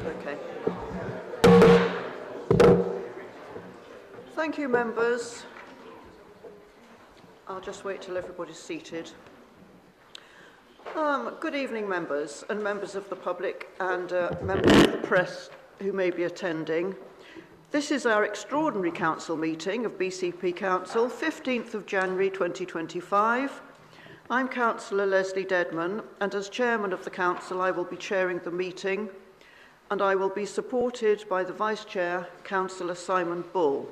Okay. Thank you, members. I'll just wait till everybody's seated. Good evening, members and members of the public and members of the press who may be attending. This is our extraordinary council meeting of BCP Council, 15th of January 2025. I'm Councillor Leslie Dedman, and as chairman of the council, I will be chairing the meeting, and I will be supported by the vice chair, Councillor Simon Bull.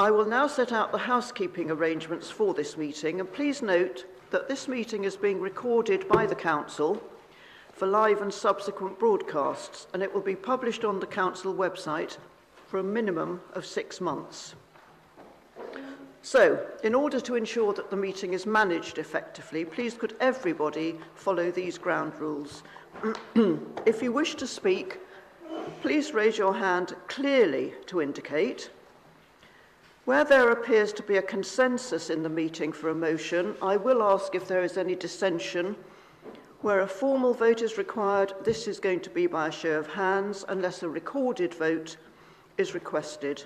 I will now set out the housekeeping arrangements for this meeting, and please note that this meeting is being recorded by the council for live and subsequent broadcasts, and it will be published on the council website for a minimum of 6 months. So, in order to ensure that the meeting is managed effectively, please could everybody follow these ground rules. If you wish to speak, please raise your hand clearly to indicate. Where there appears to be a consensus in the meeting for a motion, I will ask if there is any dissension. Where a formal vote is required, this is going to be by a show of hands, unless a recorded vote is requested.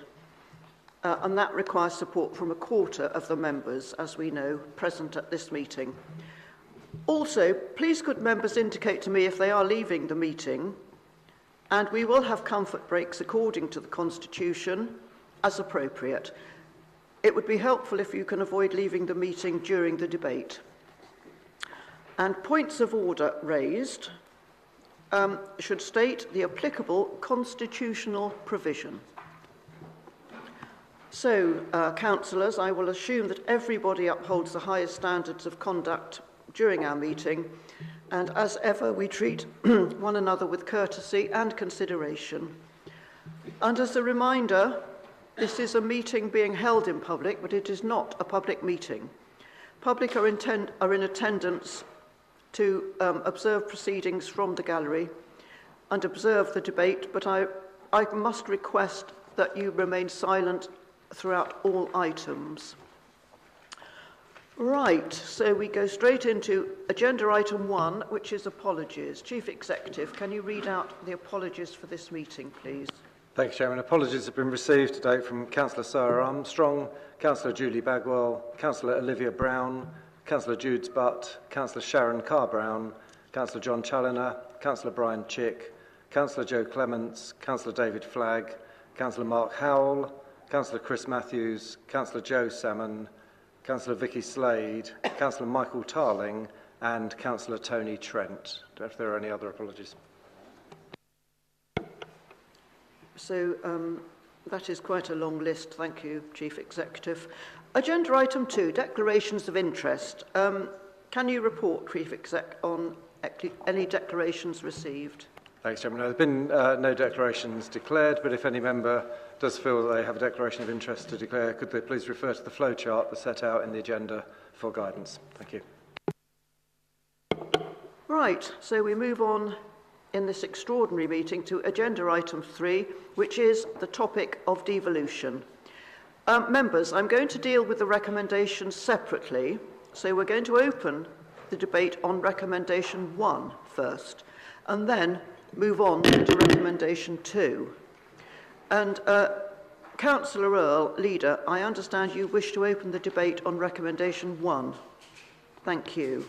And that requires support from a quarter of the members, as we know, present at this meeting. Also, please could members indicate to me if they are leaving the meeting, and we will have comfort breaks according to the Constitution, as appropriate. It would be helpful if you can avoid leaving the meeting during the debate. And points of order raised should state the applicable constitutional provision. So, councillors, I will assume that everybody upholds the highest standards of conduct during our meeting, and as ever, we treat one another with courtesy and consideration. And as a reminder, this is a meeting being held in public, but it is not a public meeting. Public are in attendance to observe proceedings from the gallery and observe the debate, but I must request that you remain silent throughout all items. Right, so we go straight into agenda item 1, which is apologies. Chief Executive, can you read out the apologies for this meeting, please? Thank you, Chairman. Apologies have been received today from Councillor Sarah Armstrong, Councillor Julie Bagwell, Councillor Olivia Brown, Councillor Judes Butt, Councillor Sharon Carr-Brown, Councillor John Challoner, Councillor Brian Chick, Councillor Joe Clements, Councillor David Flagg, Councillor Mark Howell, Councillor Chris Matthews, Councillor Joe Salmon, Councillor Vicky Slade, Councillor Michael Tarling, and Councillor Tony Trent. If there are any other apologies. So that is quite a long list. Thank you, Chief Executive. Agenda item 2, declarations of interest. Can you report, Chief Exec, on any declarations received? Thanks, Chairman. There have been no declarations declared, but if any member does feel that they have a declaration of interest to declare, could they please refer to the flow chart that's set out in the agenda for guidance? Thank you. Right, so we move on in this extraordinary meeting to agenda item 3, which is the topic of devolution. Members, I'm going to deal with the recommendations separately, so we're going to open the debate on recommendation 1 first, and then move on to recommendation 2. And Councillor Earl, Leader, I understand you wish to open the debate on recommendation 1. Thank you.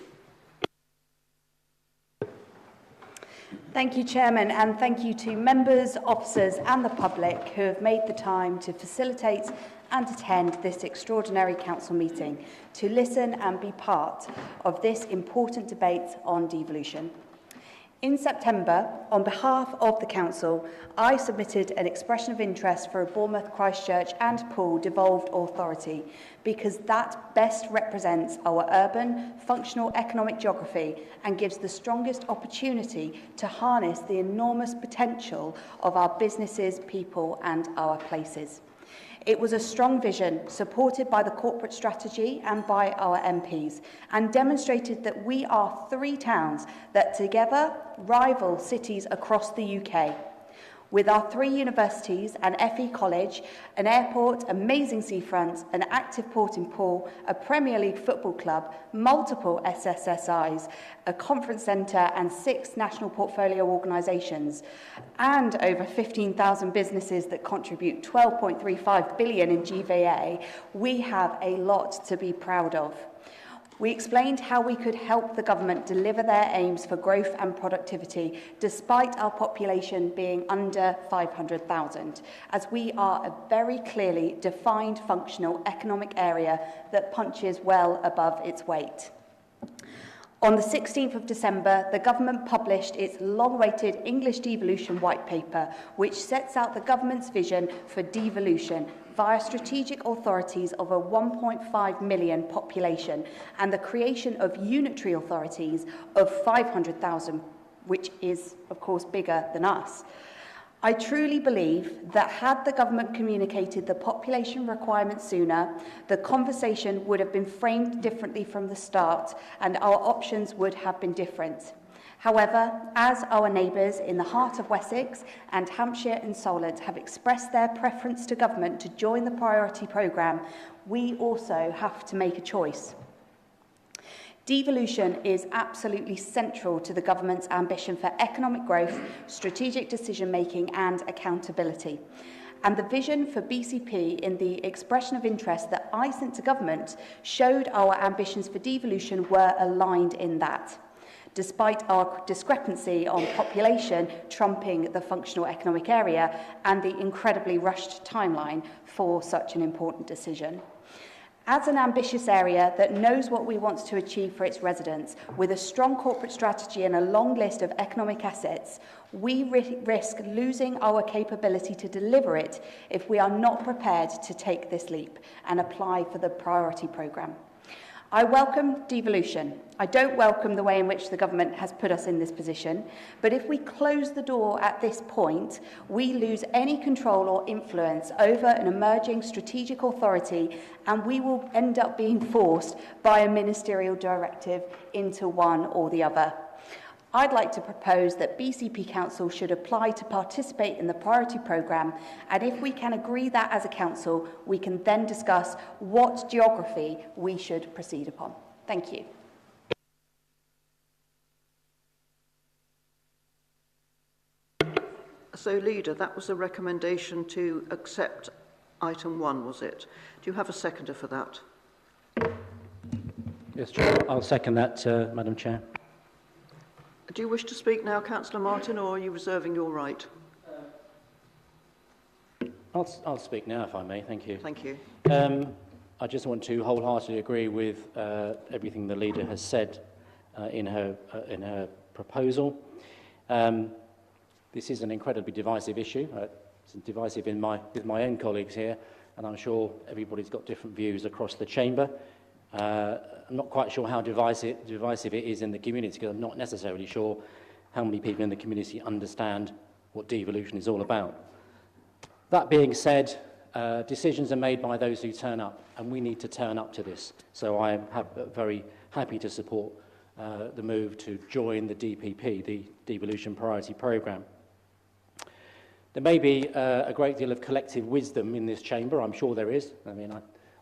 Thank you, Chairman, and thank you to members, officers and the public who have made the time to facilitate and attend this extraordinary council meeting to listen and be part of this important debate on devolution. In September, on behalf of the Council, I submitted an expression of interest for a Bournemouth, Christchurch and Poole devolved authority because that best represents our urban, functional economic geography and gives the strongest opportunity to harness the enormous potential of our businesses, people and our places. It was a strong vision supported by the corporate strategy and by our MPs and demonstrated that we are 3 towns that together rival cities across the UK. With our 3 universities, an FE college, an airport, amazing seafronts, an active port in Poole, a Premier League football club, multiple SSSIs, a conference centre and 6 national portfolio organisations, and over 15,000 businesses that contribute 12.35 billion in GVA, we have a lot to be proud of. We explained how we could help the government deliver their aims for growth and productivity, despite our population being under 500,000, as we are a very clearly defined functional economic area that punches well above its weight. On the 16th of December, the government published its long-awaited English devolution white paper, which sets out the government's vision for devolution via strategic authorities of a 1.5 million population and the creation of unitary authorities of 500,000, which is, of course, bigger than us. I truly believe that had the government communicated the population requirement sooner, the conversation would have been framed differently from the start and our options would have been different. However, as our neighbours in the heart of Wessex and Hampshire and Solent have expressed their preference to government to join the priority programme, we also have to make a choice. Devolution is absolutely central to the government's ambition for economic growth, strategic decision-making and accountability. And the vision for BCP in the expression of interest that I sent to government showed our ambitions for devolution were aligned in that, despite our discrepancy on population trumping the functional economic area and the incredibly rushed timeline for such an important decision. As an ambitious area that knows what we want to achieve for its residents, with a strong corporate strategy and a long list of economic assets, we risk losing our capability to deliver it if we are not prepared to take this leap and apply for the priority programme. I welcome devolution. I don't welcome the way in which the government has put us in this position, but if we close the door at this point, we lose any control or influence over an emerging strategic authority and we will end up being forced by a ministerial directive into one or the other. I'd like to propose that BCP Council should apply to participate in the priority programme, and if we can agree that as a council, we can then discuss what geography we should proceed upon. Thank you. So, Leader, that was a recommendation to accept item 1, was it? Do you have a seconder for that? Yes, Chair. I'll second that, Madam Chair. Do you wish to speak now, Councillor Martin, or are you reserving your right? I'll speak now, if I may. Thank you. Thank you. I just want to wholeheartedly agree with everything the leader has said in her proposal. This is an incredibly divisive issue. It's divisive with my own colleagues here, and I'm sure everybody's got different views across the chamber. I'm not quite sure how divisive it is in the community, because I'm not necessarily sure how many people in the community understand what devolution is all about. That being said, decisions are made by those who turn up, and we need to turn up to this. So I am very happy to support the move to join the DPP, the Devolution Priority Programme. There may be a great deal of collective wisdom in this chamber. I'm sure there is. I mean,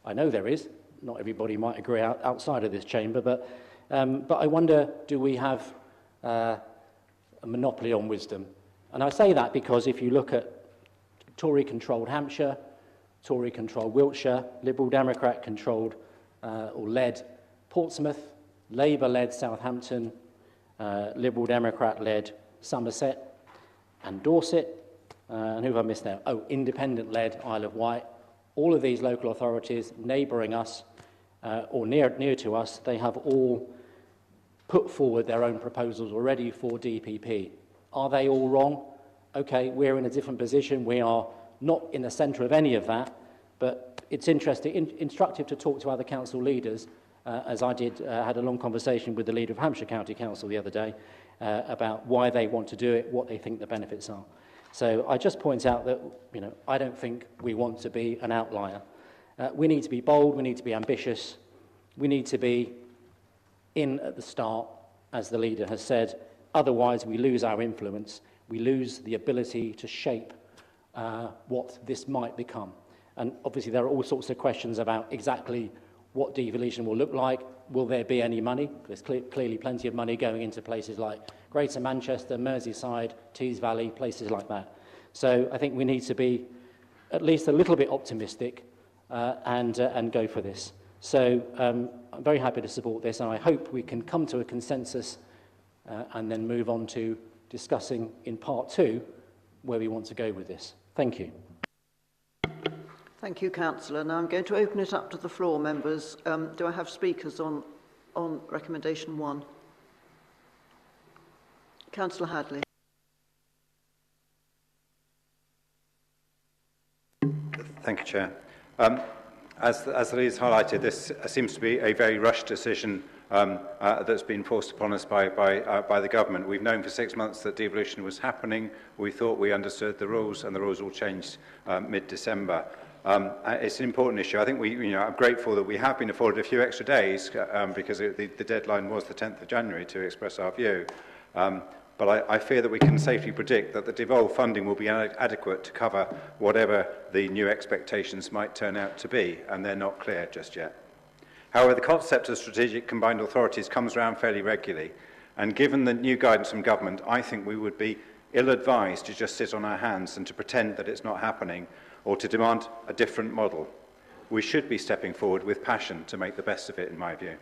I know there is. Not everybody might agree outside of this chamber, but I wonder, do we have a monopoly on wisdom? And I say that because if you look at Tory-controlled Hampshire, Tory-controlled Wiltshire, Liberal Democrat-controlled or led Portsmouth, Labour-led Southampton, Liberal Democrat-led Somerset and Dorset, and who have I missed now? Oh, independent-led Isle of Wight. All of these local authorities neighbouring us or near to us, they have all put forward their own proposals already for DPP. Are they all wrong? Okay, we're in a different position. We are not in the centre of any of that, but it's instructive to talk to other council leaders, as I did, had a long conversation with the leader of Hampshire County Council the other day about why they want to do it, what they think the benefits are. So I just point out that, I don't think we want to be an outlier. We need to be bold, we need to be ambitious, we need to be in at the start, as the leader has said. Otherwise, we lose our influence. we lose the ability to shape what this might become. And obviously there are all sorts of questions about exactly what devolution will look like. Will there be any money? There's clearly plenty of money going into places like Greater Manchester, Merseyside, Tees Valley, places like that. So I think we need to be at least a little bit optimistic and go for this. So I'm very happy to support this, and I hope we can come to a consensus and then move on to discussing in part 2 where we want to go with this. Thank you. Thank you, Councillor. Now I'm going to open it up to the floor, members. Do I have speakers on recommendation 1? Councillor Hadley. Thank you, Chair. As the leader has highlighted, this seems to be a very rushed decision that's been forced upon us by the government. We've known for 6 months that devolution was happening. We thought we understood the rules, and the rules all changed mid-December. It's an important issue. I think I'm grateful that we have been afforded a few extra days because the deadline was the 10th of January to express our view. But I fear that we can safely predict that the devolved funding will be adequate to cover whatever the new expectations might turn out to be, and they're not clear just yet. However, the concept of strategic combined authorities comes around fairly regularly, and given the new guidance from government, I think we would be ill-advised to just sit on our hands and to pretend that it's not happening, or to demand a different model. We should be stepping forward with passion to make the best of it, in my view.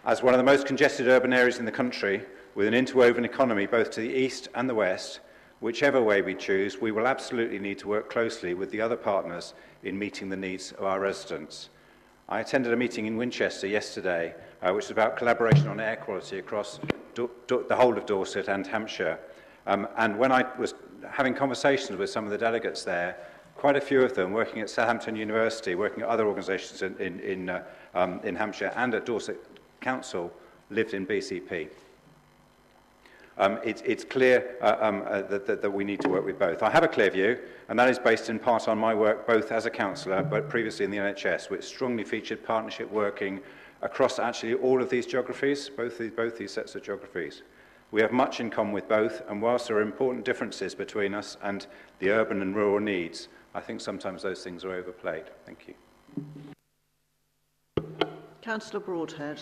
As one of the most congested urban areas in the country, with an interwoven economy both to the east and the west, whichever way we choose, we will absolutely need to work closely with the other partners in meeting the needs of our residents. I attended a meeting in Winchester yesterday, which was about collaboration on air quality across the whole of Dorset and Hampshire. And when I was having conversations with some of the delegates there, quite a few of them working at Southampton University, working at other organisations in Hampshire and at Dorset Council, lived in BCP. It's clear that we need to work with both. I have a clear view, and that is based in part on my work both as a councillor but previously in the NHS, which strongly featured partnership working across actually all of these geographies, both these sets of geographies. We have much in common with both, and whilst there are important differences between us and the urban and rural needs, I think sometimes those things are overplayed. Thank you. Councillor Broadhead.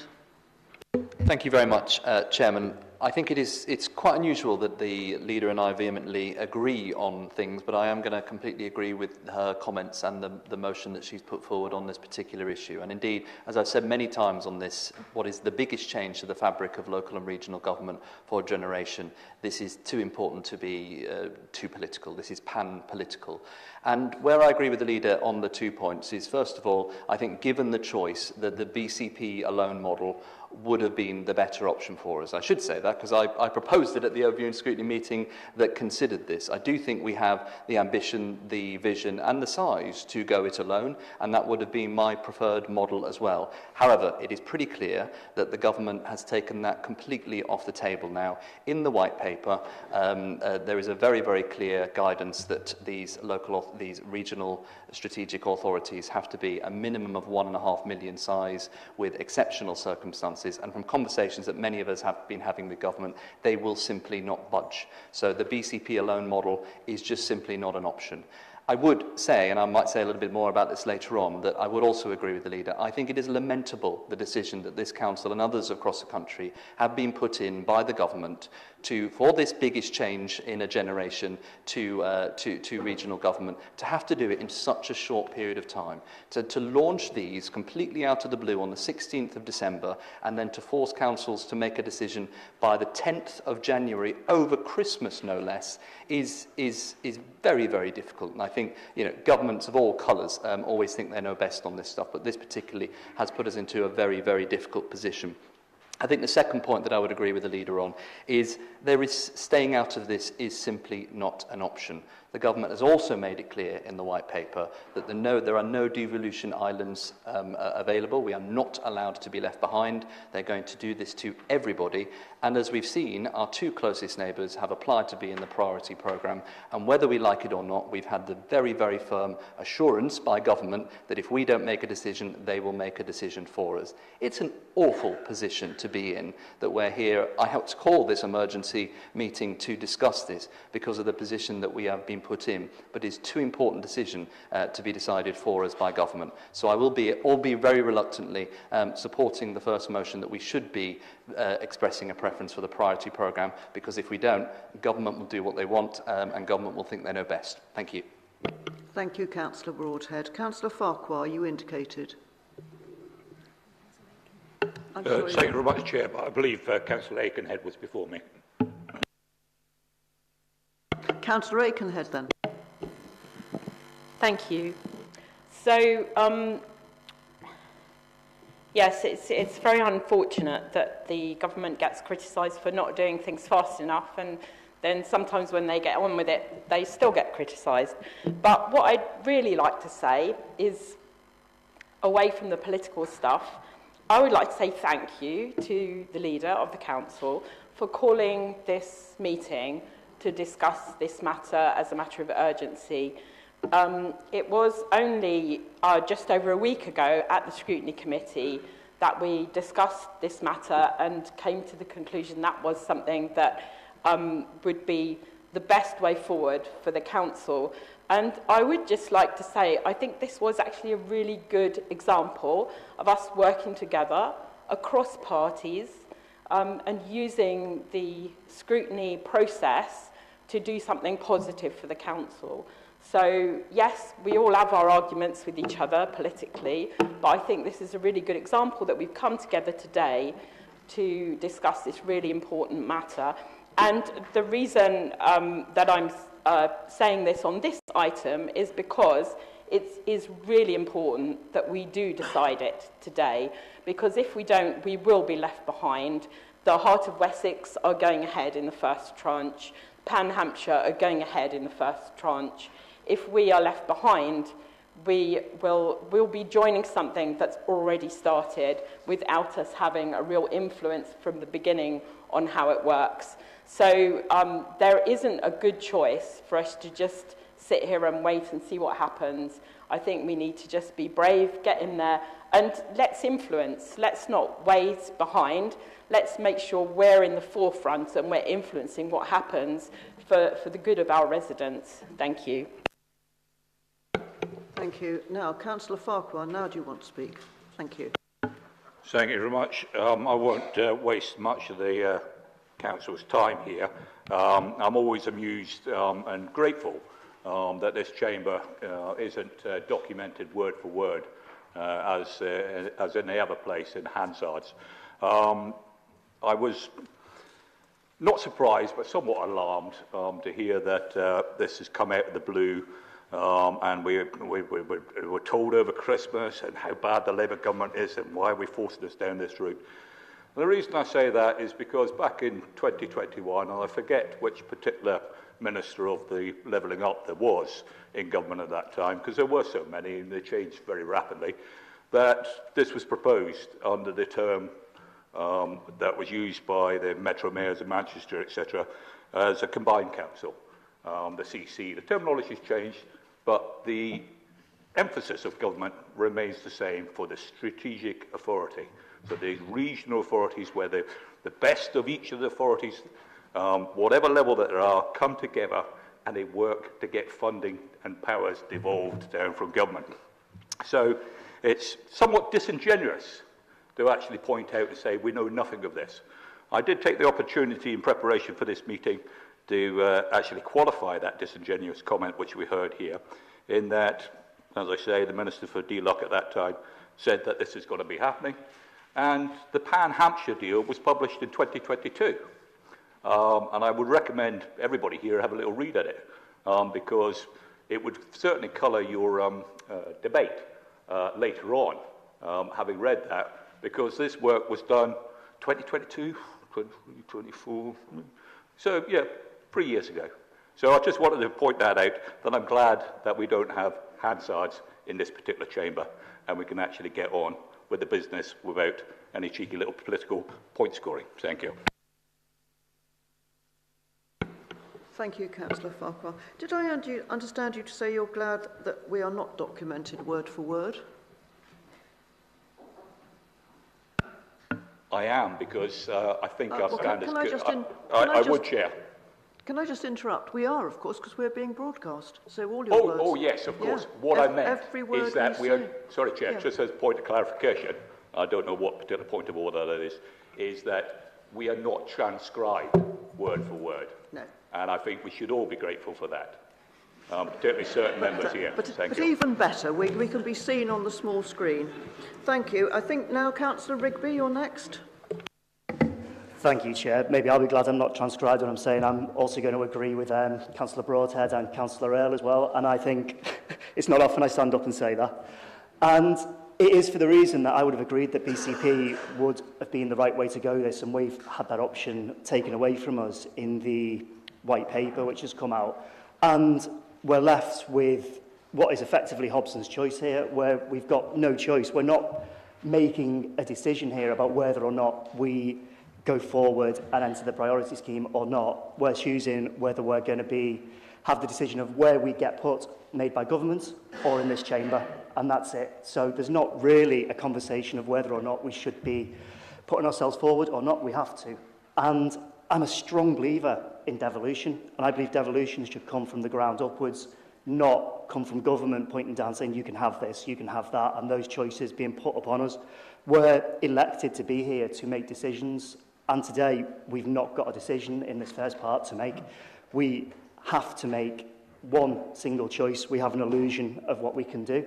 Thank you very much, Chairman. I think it's quite unusual that the leader and I vehemently agree on things, but I am going to completely agree with her comments and the motion that she's put forward on this particular issue. And indeed, as I've said many times on this, what is the biggest change to the fabric of local and regional government for a generation, this is too important to be too political. This is pan-political. And where I agree with the leader on the 2 points is, first of all, I think given the choice that the BCP alone model would have been the better option for us. I should say that because I proposed it at the overview and scrutiny meeting that considered this. I do think we have the ambition, the vision and the size to go it alone, and that would have been my preferred model as well. However, it is pretty clear that the government has taken that completely off the table now. In the white paper, there is a very, very clear guidance that these regional strategic authorities have to be a minimum of 1.5 million size with exceptional circumstances. And from conversations that many of us have been having with government, they will simply not budge. So the BCP alone model is just simply not an option. I would say, and I might say a little bit more about this later on, that I would also agree with the leader. I think it is lamentable, the decision that this council and others across the country have been put in by the government for this biggest change in a generation to regional government, to have to do it in such a short period of time, to launch these completely out of the blue on the 16th of December, and then to force councils to make a decision by the 10th of January, over Christmas no less, is very, very difficult. And I think governments of all colours always think they know best on this stuff, but this particularly has put us into a very, very difficult position. I think the second point that I would agree with the leader on is staying out of this is simply not an option. The government has also made it clear in the white paper that there are no devolution islands available. We are not allowed to be left behind. They're going to do this to everybody. And as we've seen, our two closest neighbours have applied to be in the priority programme. And whether we like it or not, we've had the very, very firm assurance by government that if we don't make a decision, they will make a decision for us. It's an awful position to be in, that we're here. I helped call this emergency meeting to discuss this because of the position that we have been put in, but it's too important decision to be decided for us by government. So I will be very reluctantly supporting the first motion that we should be expressing a preference for the priority programme, because if we don't, government will do what they want and government will think they know best. Thank you. Thank you, Councillor Broadhead. Councillor Farquhar, you indicated. Thank you very much, Chair, but I believe Councillor Aikenhead was before me. Councillor Aikenhead, then. Thank you. So, yes, it's very unfortunate that the government gets criticised for not doing things fast enough, and then sometimes when they get on with it, they still get criticised. But what I'd really like to say is, away from the political stuff, I would like to say thank you to the leader of the council for calling this meeting to discuss this matter as a matter of urgency. It was only just over a week ago at the Scrutiny Committee that we discussed this matter and came to the conclusion that was something that would be the best way forward for the council. And I would just like to say, I think this was actually a really good example of us working together across parties and using the scrutiny process to do something positive for the council. So, yes, we all have our arguments with each other politically, but I think this is a really good example that we've come together today to discuss this really important matter. And the reason that I'm saying this on this item is because it is really important that we do decide it today, because if we don't, we will be left behind. The Heart of Wessex are going ahead in the first tranche. Pan Hampshire are going ahead in the first tranche. If we are left behind, we'll be joining something that's already started without us having a real influence from the beginning on how it works. So there isn't a good choice for us to just sit here and wait and see what happens. I think we need to just be brave, get in there, and let's influence. Let's not wait behind. Let's make sure we're in the forefront and we're influencing what happens for the good of our residents. Thank you. Thank you. Now, Councillor Farquhar, now do you want to speak? Thank you. Thank you very much. I won't waste much of the Council's time here. I'm always amused and grateful that this chamber isn't documented word for word as in the other place in Hansard's. I was not surprised, but somewhat alarmed to hear that this has come out of the blue, and we were told over Christmas and how bad the Labour government is and why we're forcing us down this route. And the reason I say that is because back in 2021, and I forget which particular Minister of the Levelling Up there was in government at that time, because there were so many and they changed very rapidly, that this was proposed under the term that was used by the Metro Mayors of Manchester, etc., as a combined council, the CC. The terminology's changed, but the emphasis of government remains the same for the strategic authority. So the regional authorities, where the best of each of the authorities, whatever level that there are, come together and they work to get funding and powers devolved down from government. So it's somewhat disingenuous to actually point out and say we know nothing of this. I did take the opportunity in preparation for this meeting to actually qualify that disingenuous comment which we heard here, in that, as I say, the Minister for DLUC at that time said that this is going to be happening, and the Pan Hampshire deal was published in 2022. And I would recommend everybody here have a little read at it, because it would certainly colour your debate later on, having read that, because this work was done 2022, 2024, so yeah, 3 years ago. So I just wanted to point that out, that I'm glad that we don't have Hansards in this particular chamber, and we can actually get on with the business without any cheeky little political point scoring. Thank you. Thank you, Councillor Farquhar. Did I understand you to say you're glad that we are not documented word for word? I am, because I think our standards... I would, Chair. Can I just interrupt? We are, of course, because we're being broadcast. So all your words... Oh, yes, of course. Yeah. What I meant is that we are... Sorry, Chair, yeah. just as a point of clarification, I don't know what particular point of order that is that we are not transcribed word for word. No. And I think we should all be grateful for that, particularly certain members here. But even better, we can be seen on the small screen. Thank you. I think now, Councillor Rigby, you're next. Thank you, Chair. Maybe I'll be glad I'm not transcribed when I'm saying I'm also going to agree with Councillor Broadhead and Councillor Earle as well. And I think it's not often I stand up and say that. And it is for the reason that I would have agreed that BCP would have been the right way to go this, and we've had that option taken away from us in the white paper which has come out. And we're left with what is effectively Hobson's choice here, where we've got no choice. We're not making a decision here about whether or not we go forward and enter the priority scheme or not. We're choosing whether we're going to have the decision of where we get put made by government or in this chamber, and that's it. So there's not really a conversation of whether or not we should be putting ourselves forward or not. We have to. And I'm a strong believer in devolution, and I believe devolution should come from the ground upwards, not come from government pointing down saying you can have this, you can have that, and those choices being put upon us. We're elected to be here to make decisions, and today we've not got a decision in this first part to make. We have to make one single choice. We have an illusion of what we can do.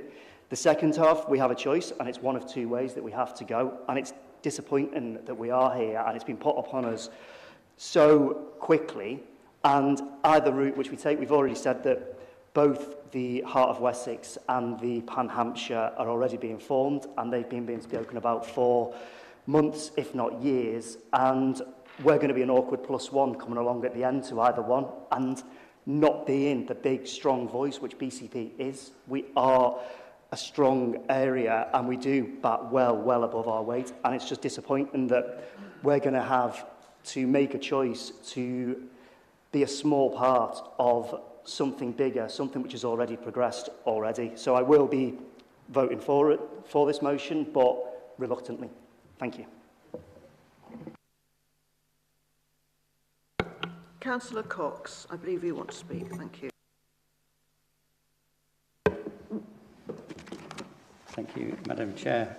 The second half, we have a choice, and it's one of two ways that we have to go, and it's disappointing that we are here, and it's been put upon us so quickly. And either route which we take, we've already said that both the Heart of Wessex and the Pan Hampshire are already being formed, and they've been being spoken about for months, if not years, and we're going to be an awkward +1 coming along at the end to either one, and not being the big, strong voice which BCP is. We are a strong area, and we do bat well above our weight, and it's just disappointing that we're going to have to make a choice to be a small part of something bigger, something which has already progressed already. So I will be voting for this motion, but reluctantly. Thank you. Councillor Cox, I believe you want to speak. Thank you. Thank you, Madam Chair.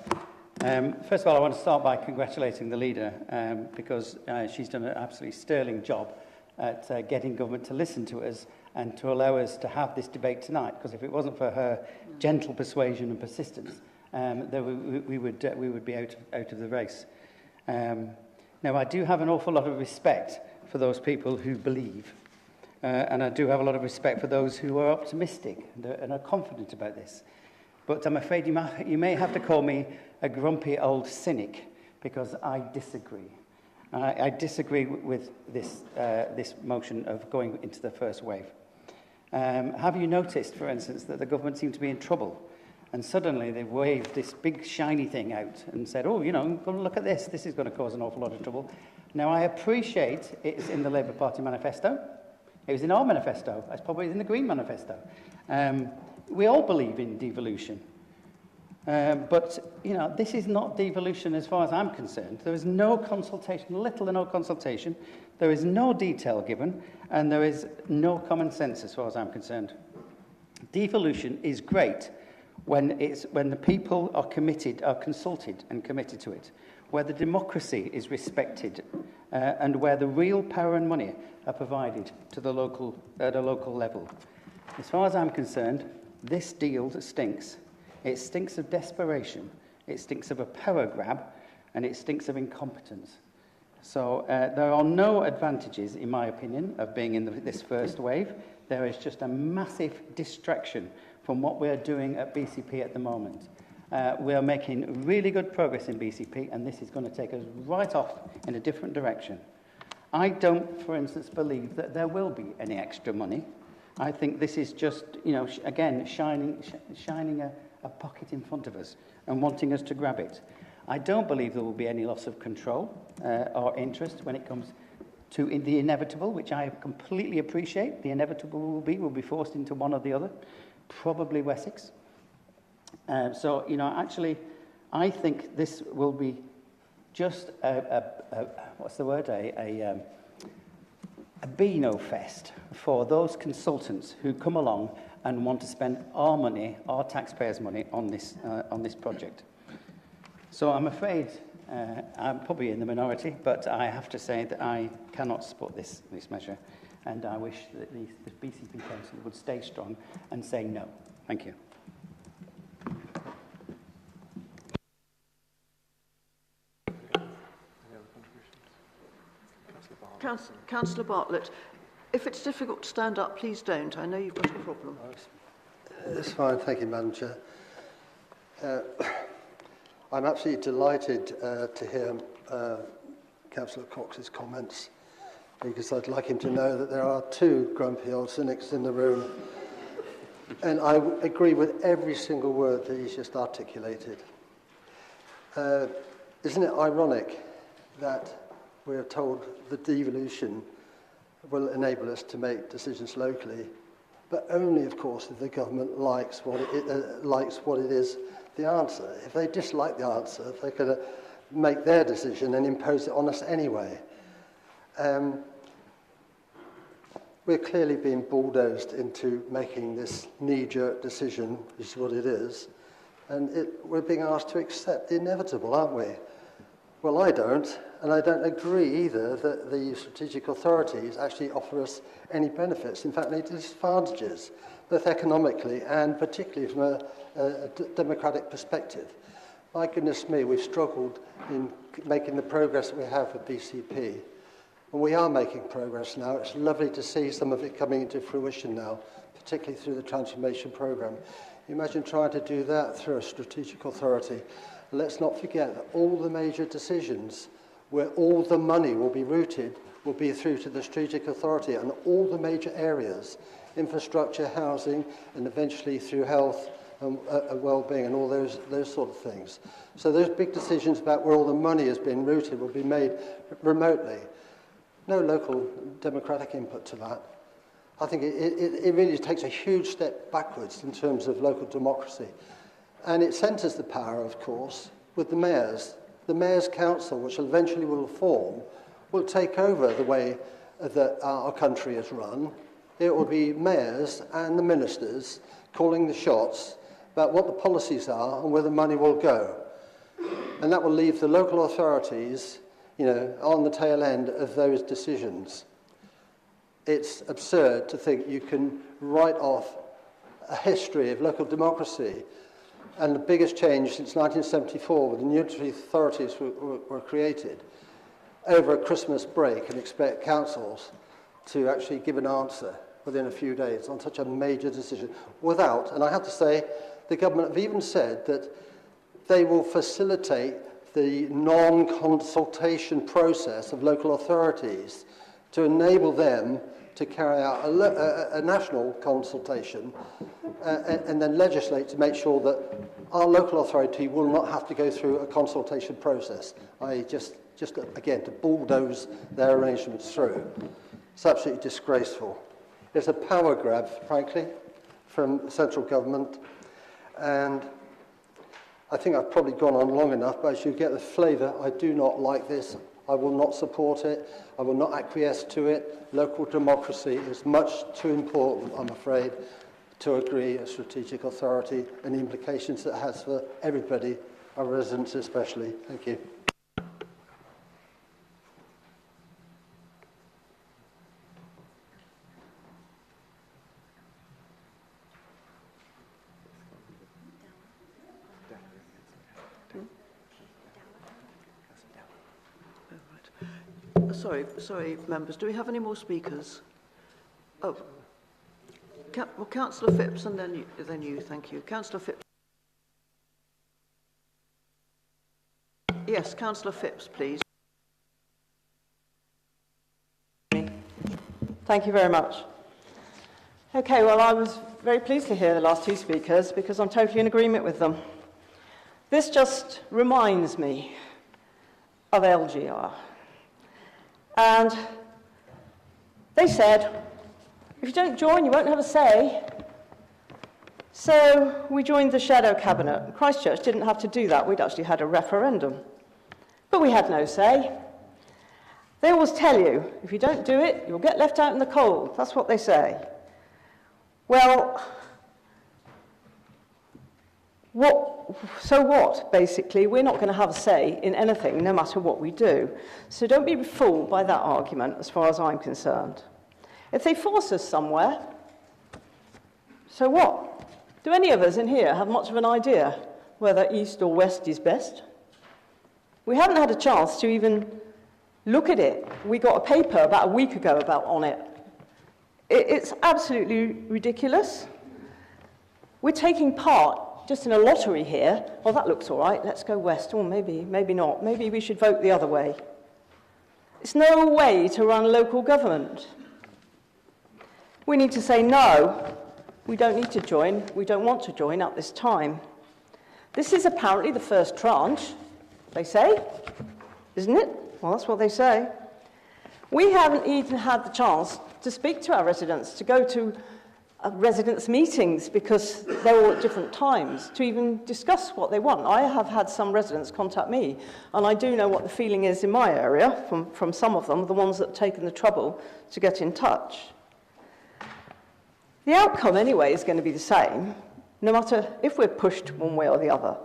First of all, I want to start by congratulating the leader because she's done an absolutely sterling job at getting government to listen to us and to allow us to have this debate tonight. Because if it wasn't for her gentle persuasion and persistence, then we would be out of the race. Now, I do have an awful lot of respect for those people who believe, and I do have a lot of respect for those who are optimistic and are confident about this. But I'm afraid you may have to call me a grumpy old cynic, because I disagree. I disagree with this motion of going into the first wave. Have you noticed, for instance, that the government seemed to be in trouble? And suddenly they waved this big shiny thing out and said, oh, you know, go look at this. This is going to cause an awful lot of trouble. Now, I appreciate it's in the Labour Party manifesto. It was in our manifesto. It's probably in the Green manifesto. We all believe in devolution. But, you know, this is not devolution as far as I'm concerned. There is no consultation, little or no consultation. There is no detail given, and there is no common sense as far as I'm concerned. Devolution is great when the people are consulted and committed to it, where the democracy is respected, and where the real power and money are provided to the at a local level. As far as I'm concerned, this deal stinks. It stinks of desperation, it stinks of a power grab, and it stinks of incompetence. So there are no advantages, in my opinion, of being in this first wave. There is just a massive distraction from what we're doing at BCP at the moment. We are making really good progress in BCP, and this is going to take us right off in a different direction. I don't, for instance, believe that there will be any extra money. I think this is just, again, shining a pocket in front of us and wanting us to grab it. I don't believe there will be any loss of control or interest when it comes to the inevitable, which I completely appreciate. The inevitable will be forced into one or the other, probably Wessex. Actually, I think this will be just what's the word? A Beano fest for those consultants who come along and want to spend our money, our taxpayers' money, on this project. So I'm afraid I'm probably in the minority, but I have to say that I cannot support this measure, and I wish that the BCP Council would stay strong and say no. Thank you. Councillor Bartlett, if it's difficult to stand up, please don't. I know you've got a problem. It's fine, thank you, Madam Chair. I'm absolutely delighted to hear Councillor Cox's comments, because I'd like him to know that there are two grumpy old cynics in the room. And I agree with every single word that he's just articulated. Isn't it ironic that we're told that devolution will enable us to make decisions locally, but only, of course, if the government likes what it is, the answer. If they dislike the answer, they're going to make their decision and impose it on us anyway. We're clearly being bulldozed into making this knee-jerk decision, which is what it is, and we're being asked to accept the inevitable, aren't we? Well, I don't, and I don't agree either that the strategic authorities actually offer us any benefits. In fact, they disadvantages, both economically and particularly from a democratic perspective. My goodness me, we've struggled in making the progress that we have with BCP. And we are making progress now. It's lovely to see some of it coming into fruition now, particularly through the transformation programme. Imagine trying to do that through a strategic authority. Let's not forget that all the major decisions where all the money will be routed will be through to the strategic authority, and all the major areas, infrastructure, housing, and eventually through health and well-being and all those sort of things. So those big decisions about where all the money has been routed will be made remotely. No local democratic input to that. I think it really takes a huge step backwards in terms of local democracy. And it centres the power, of course, with the mayors. The Mayor's Council, which eventually will form, will take over the way that our country is run. It will be mayors and the ministers calling the shots about what the policies are and where the money will go. And that will leave the local authorities, on the tail end of those decisions. It's absurd to think you can write off a history of local democracy. And the biggest change since 1974, when the unitary authorities were created, over a Christmas break, and expect councils to actually give an answer within a few days on such a major decision without, and I have to say, the government have even said that they will facilitate the non-consultation process of local authorities to enable them to carry out a national consultation and then legislate to make sure that our local authority will not have to go through a consultation process, i.e. just again, to bulldoze their arrangements through. It's absolutely disgraceful. It's a power grab, frankly, from central government, and I think I've probably gone on long enough, but as you get the flavour, I do not like this. I will not support it. I will not acquiesce to it. Local democracy is much too important, I'm afraid, to agree a strategic authority and the implications it has for everybody, our residents especially. Thank you. Sorry, members. Do we have any more speakers? Oh, well, Councillor Phipps, and then you. Thank you, Councillor Phipps. Yes, Councillor Phipps, please. Thank you very much. Okay, well, I was very pleased to hear the last two speakers because I'm totally in agreement with them. This just reminds me of LGR. And they said, if you don't join, you won't have a say. So we joined the shadow cabinet. Christchurch didn't have to do that. We'd actually had a referendum. But we had no say. They always tell you, if you don't do it, you'll get left out in the cold. That's what they say. Well, so what, basically? We're not going to have a say in anything, no matter what we do. So don't be fooled by that argument, as far as I'm concerned. If they force us somewhere, so what? Do any of us in here have much of an idea whether east or west is best? We haven't had a chance to even look at it. We got a paper about a week ago on it. It's absolutely ridiculous. We're taking part just in a lottery here. Well, that looks all right. Let's go west. Or maybe not. Maybe we should vote the other way. It's no way to run local government. We need to say no. We don't need to join. We don't want to join at this time. This is apparently the first tranche, they say, isn't it? Well, that's what they say. We haven't even had the chance to speak to our residents, to go to residents' meetings because they're all at different times, to even discuss what they want. I have had some residents contact me, and I do know what the feeling is in my area from some of them, the ones that have taken the trouble to get in touch. The outcome, anyway, is going to be the same, no matter if we're pushed one way or the other.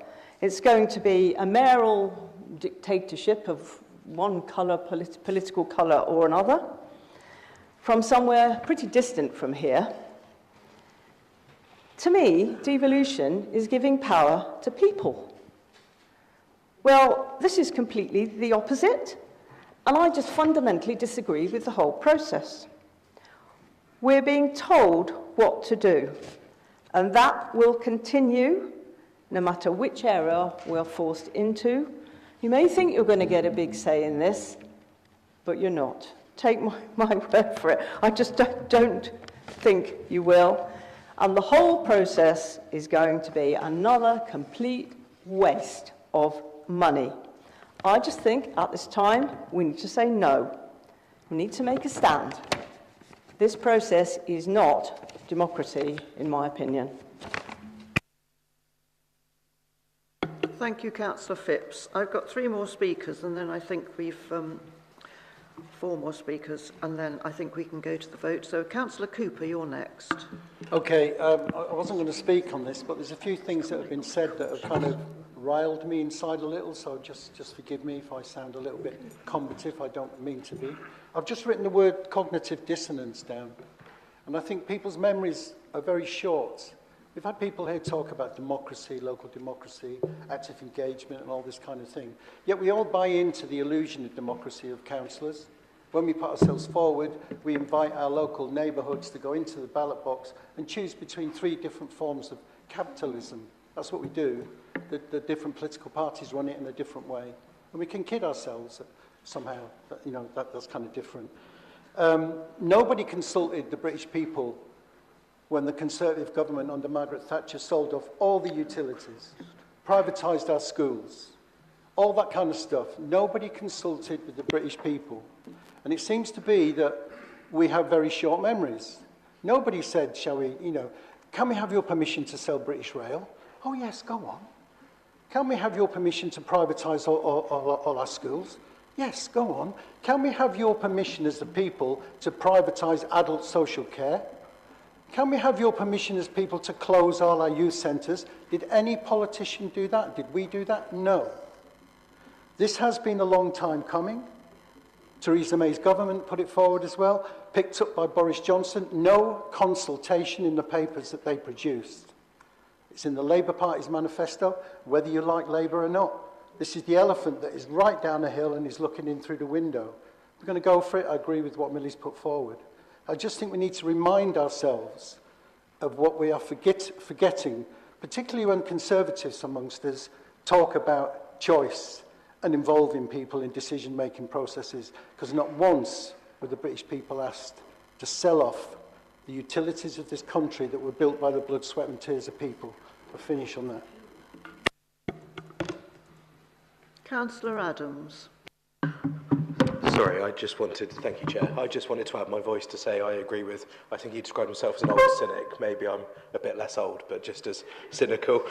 It's going to be a mayoral dictatorship of one colour, political colour or another, from somewhere pretty distant from here. To me, devolution is giving power to people. Well, this is completely the opposite, and I just fundamentally disagree with the whole process. We're being told what to do, and that will continue no matter which area we're forced into. You may think you're going to get a big say in this, but you're not. Take my word for it. I just don't think you will. And the whole process is going to be another complete waste of money. I just think at this time we need to say no. We need to make a stand. This process is not democracy, in my opinion. Thank you, Councillor Phipps. I've got 3 more speakers, and then I think we've 4 more speakers, and then I think we can go to the vote. So, Councillor Cooper, you're next. Okay, I wasn't going to speak on this, but there's a few things that have been said that have kind of riled me inside a little, so just forgive me if I sound a little bit combative. I don't mean to be. I've just written the word cognitive dissonance down, and I think people's memories are very short. We've had people here talk about democracy, local democracy, active engagement and all this kind of thing. Yet we all buy into the illusion of democracy of councillors. When we put ourselves forward, we invite our local neighbourhoods to go into the ballot box and choose between 3 different forms of capitalism. That's what we do. The different political parties run it in a different way. And we can kid ourselves somehow, that, you know, that's kind of different. Nobody consulted the British people when the Conservative government under Margaret Thatcher sold off all the utilities, privatised our schools, all that kind of stuff. Nobody consulted with the British people. And it seems to be that we have very short memories. Nobody said, shall we, you know, can we have your permission to sell British Rail? Oh yes, go on. Can we have your permission to privatise all our schools? Yes, go on. Can we have your permission as the people to privatise adult social care? Can we have your permission as people to close all our youth centres? Did any politician do that? Did we do that? No. This has been a long time coming. Theresa May's government put it forward as well, picked up by Boris Johnson. No consultation in the papers that they produced. It's in the Labour Party's manifesto, whether you like Labour or not. This is the elephant that is right down the hill and is looking in through the window. We're going to go for it. I agree with what Millie's put forward. I just think we need to remind ourselves of what we are forgetting, particularly when Conservatives amongst us talk about choice and involving people in decision-making processes, because not once were the British people asked to sell off the utilities of this country that were built by the blood, sweat and tears of people. I'll finish on that. Councillor Adams. Sorry, I just wanted to, thank you, Chair. I just wanted to add my voice to say I agree with, I think he described himself as an old cynic. Maybe I'm a bit less old, but just as cynical.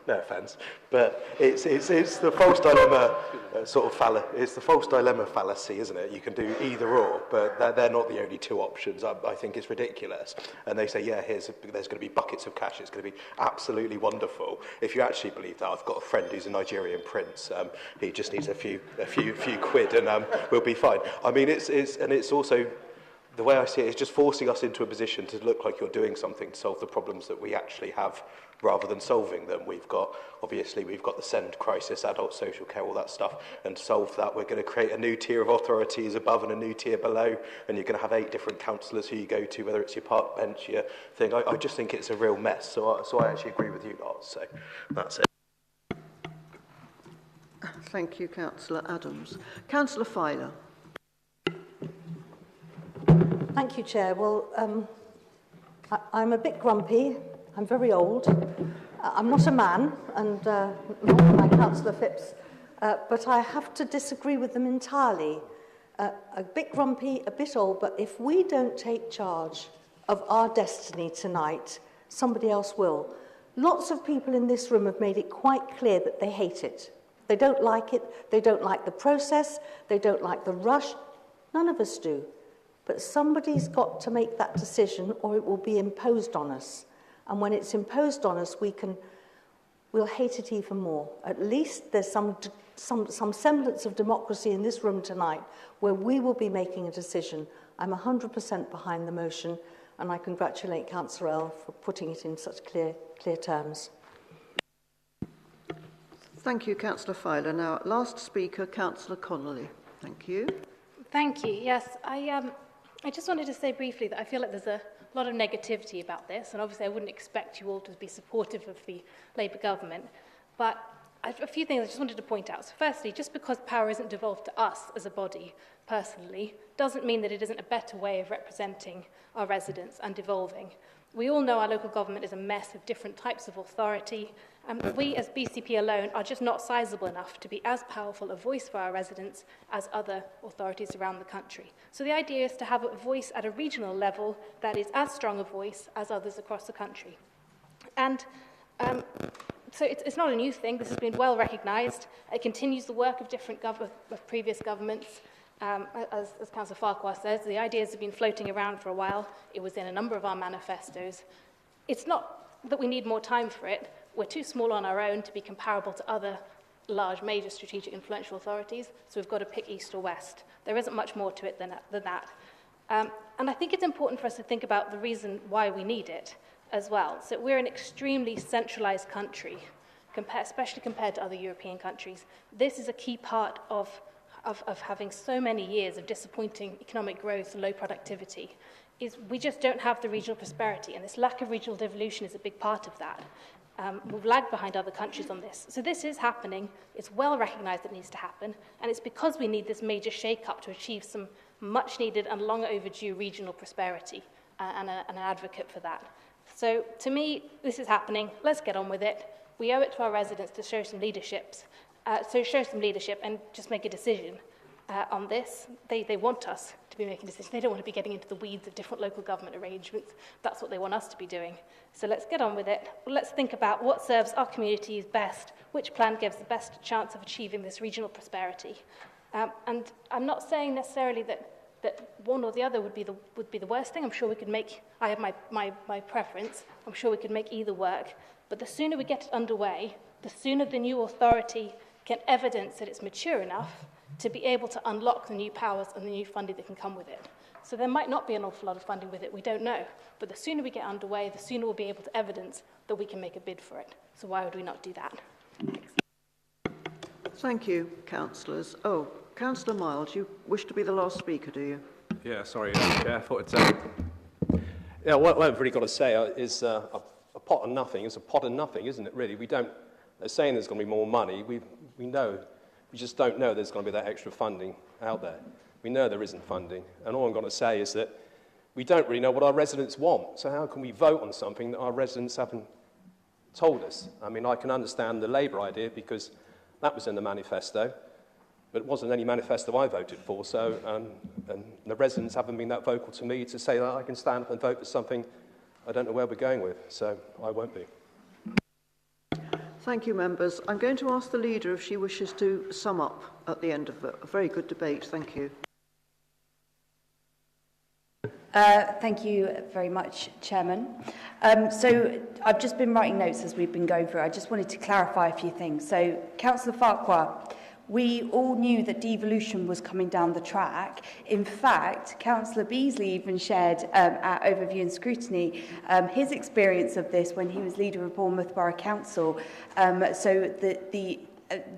No offence, but it's the false dilemma it's the false dilemma fallacy, isn't it? You can do either or, but they're not the only two options. I think it's ridiculous. And they say, yeah, there's going to be buckets of cash. It's going to be absolutely wonderful. If you actually believe that, I've got a friend who's a Nigerian prince. He just needs a few quid, and we'll be fine. I mean, it's also. The way I see it is just forcing us into a position to look like you're doing something to solve the problems that we actually have, rather than solving them. We've got the SEND crisis, adult social care, all that stuff, and to solve that we're going to create a new tier of authorities above and a new tier below, and you're going to have 8 different councillors who you go to, whether it's your park bench, your thing. I just think it's a real mess, so I actually agree with you lot, so that's it. Thank you, Councillor Adams. Councillor Filer. Thank you, Chair. Well, I'm a bit grumpy. I'm very old. I'm not a man, and nor my Councillor Phipps, but I have to disagree with them entirely. A bit grumpy, a bit old, but if we don't take charge of our destiny tonight, somebody else will. Lots of people in this room have made it quite clear that they hate it. They don't like it. They don't like the process. They don't like the rush. None of us do. But somebody's got to make that decision, or it will be imposed on us. And when it's imposed on us, we'll hate it even more. At least there's some semblance of democracy in this room tonight, where we will be making a decision. I'm 100% behind the motion, and I congratulate Councillor Earl for putting it in such clear terms. Thank you, Councillor Filer. Now, last speaker, Councillor Connolly. Thank you. Thank you. Yes, I just wanted to say briefly that I feel like there's a lot of negativity about this, and obviously I wouldn't expect you all to be supportive of the Labour government, but a few things I just wanted to point out. So firstly, just because power isn't devolved to us as a body personally doesn't mean that it isn't a better way of representing our residents and devolving. We all know our local government is a mess of different types of authority, and we as BCP alone are just not sizable enough to be as powerful a voice for our residents as other authorities around the country. So the idea is to have a voice at a regional level that is as strong a voice as others across the country. And so it's not a new thing. This has been well recognised. It continues the work of different previous governments. As Councillor Farquhar says, the ideas have been floating around for a while. It was in a number of our manifestos. It's not that we need more time for it. We're too small on our own to be comparable to other large, major strategic influential authorities, so we've got to pick east or west. There isn't much more to it than that. And I think it's important for us to think about the reason why we need it as well. So we're an extremely centralised country, especially compared to other European countries. This is a key part of having so many years of disappointing economic growth and low productivity, is we just don't have the regional prosperity, and this lack of regional devolution is a big part of that. We've lagged behind other countries on this. So this is happening. It's well recognised it needs to happen, and it's because we need this major shake-up to achieve some much-needed and long overdue regional prosperity, and an advocate for that. So to me, this is happening. Let's get on with it. We owe it to our residents to show some leadership, and just make a decision on this. They want us to be making decisions. They don't want to be getting into the weeds of different local government arrangements. That's what they want us to be doing. So let's get on with it. Let's think about what serves our communities best, which plan gives the best chance of achieving this regional prosperity. And I'm not saying necessarily that one or the other would be the worst thing. I'm sure we could make, I have my preference, I'm sure we could make either work. But the sooner we get it underway, the sooner the new authority can evidence that it's mature enough to be able to unlock the new powers and the new funding that can come with it. So there might not be an awful lot of funding with it, we don't know. But the sooner we get underway, the sooner we'll be able to evidence that we can make a bid for it. So why would we not do that? Thanks. Thank you, councillors. Oh, Councillor Miles, you wish to be the last speaker, do you? Yeah, sorry, Chair. I thought yeah, what I've really got to say is a pot of nothing is a pot of nothing, isn't it, really? They're saying there's going to be more money. We know. We just don't know there's going to be that extra funding out there. We know there isn't funding. And all I'm going to say is that we don't really know what our residents want. So how can we vote on something that our residents haven't told us? I mean, I can understand the Labour idea because that was in the manifesto, but it wasn't any manifesto I voted for. So, and the residents haven't been that vocal to me to say that I can stand up and vote for something I don't know where we're going with. So I won't be. Thank you, members. I'm going to ask the leader if she wishes to sum up at the end of a very good debate. Thank you. Thank you very much, Chairman. So I've just been writing notes as we've been going through. I just wanted to clarify a few things. So, Councillor Farquhar, we all knew that devolution was coming down the track. In fact, Councillor Beasley even shared at Overview and Scrutiny his experience of this when he was leader of Bournemouth Borough Council. So the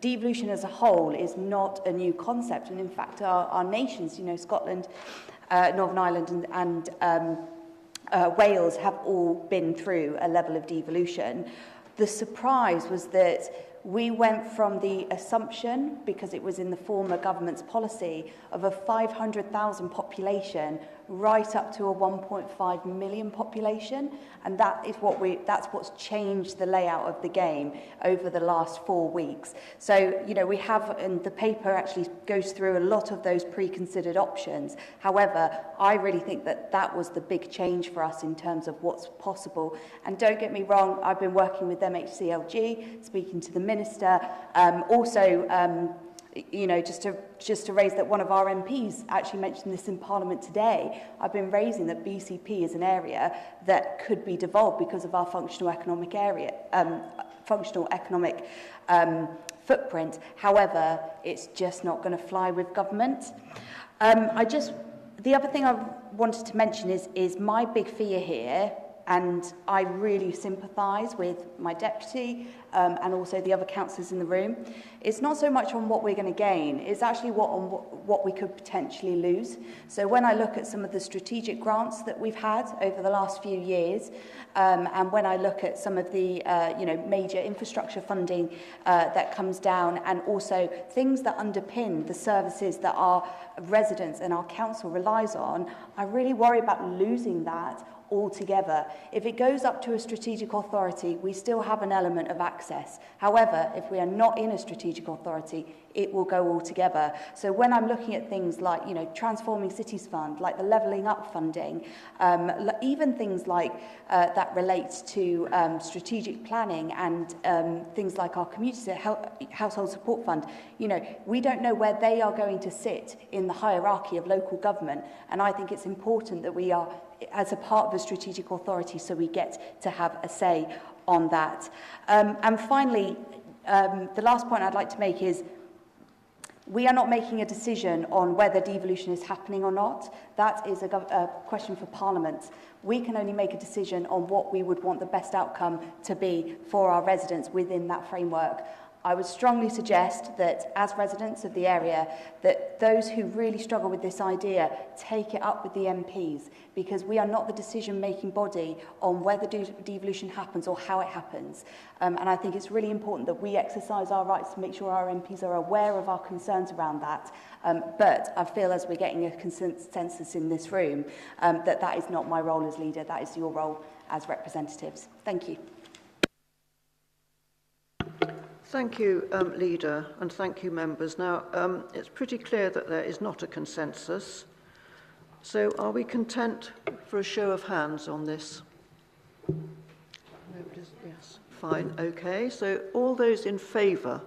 devolution as a whole is not a new concept. And in fact, our nations, you know, Scotland, Northern Ireland and Wales have all been through a level of devolution. The surprise was that we went from the assumption, because it was in the former government's policy, of a 500,000 population right up to a 1.5 million population, and that's what's changed the layout of the game over the last 4 weeks. So, you know, we have, and the paper actually goes through a lot of those pre-considered options. However, I really think that that was the big change for us in terms of what's possible. And don't get me wrong, I've been working with MHCLG, speaking to the Minister, you know, just to raise that one of our MPs actually mentioned this in Parliament today. I've been raising that BCP is an area that could be devolved because of our functional economic footprint. However, it's just not going to fly with government. The other thing I wanted to mention is my big fear here, and I really sympathise with my deputy and also the other councillors in the room. It's not so much on what we're going to gain, it's actually what we could potentially lose. So when I look at some of the strategic grants that we've had over the last few years, and when I look at some of the major infrastructure funding that comes down, and also things that underpin the services that our residents and our council relies on, I really worry about losing that altogether. If it goes up to a strategic authority, we still have an element of access. However, if we are not in a strategic authority, it will go altogether. So when I'm looking at things like, you know, Transforming Cities Fund, like the Levelling Up funding, even things like that relates to strategic planning and things like our Community Household Support Fund, you know, we don't know where they are going to sit in the hierarchy of local government. And I think it's important that we are as a part of the strategic authority so we get to have a say on that. And finally, the last point I'd like to make is we are not making a decision on whether devolution is happening or not. That is a question for Parliament. We can only make a decision on what we would want the best outcome to be for our residents within that framework. I would strongly suggest that as residents of the area, that those who really struggle with this idea take it up with the MPs, because we are not the decision-making body on whether devolution happens or how it happens. And I think it's really important that we exercise our rights to make sure our MPs are aware of our concerns around that. But I feel as we're getting a consensus in this room, that is not my role as leader, that is your role as representatives. Thank you. Thank you, Leader, and thank you, members. Now, it's pretty clear that there is not a consensus. So are we content for a show of hands on this? Nobody's, yes, fine, okay. So all those in favour?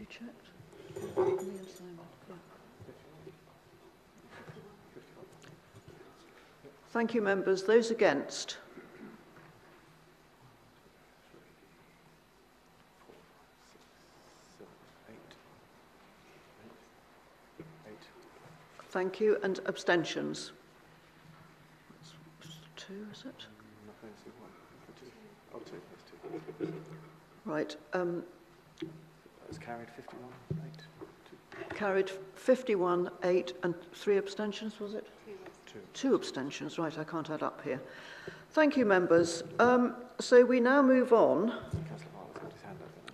Checked. Thank you, members. Those against? Thank you. And abstentions? 2, is it? Right. That's carried 51-8. Carried 51-8 and 3 abstentions, was it? 2 abstentions, right, I can't add up here. Thank you, members. So we now move on.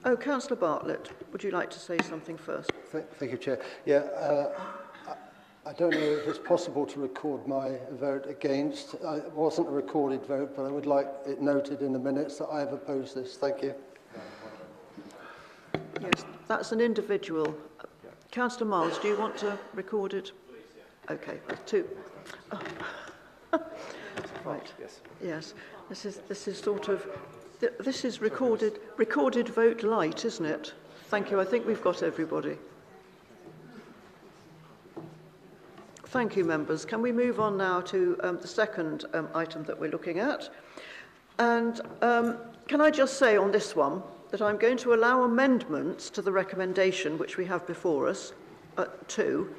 Oh, Councillor Bartlett, would you like to say something first? Thank you, Chair. Yeah, I don't know if it's possible to record my vote against. It wasn't a recorded vote, but I would like it noted in the minutes that I have opposed this. Thank you. Yes, that's an individual. Councillor Miles, do you want to record it? Okay, 2. Oh. Right. Yes. This is sort of this is recorded vote light, isn't it? Thank you. I think we've got everybody. Thank you, members. Can we move on now to the second item that we're looking at? And can I just say on this one that I'm going to allow amendments to the recommendation which we have before us, to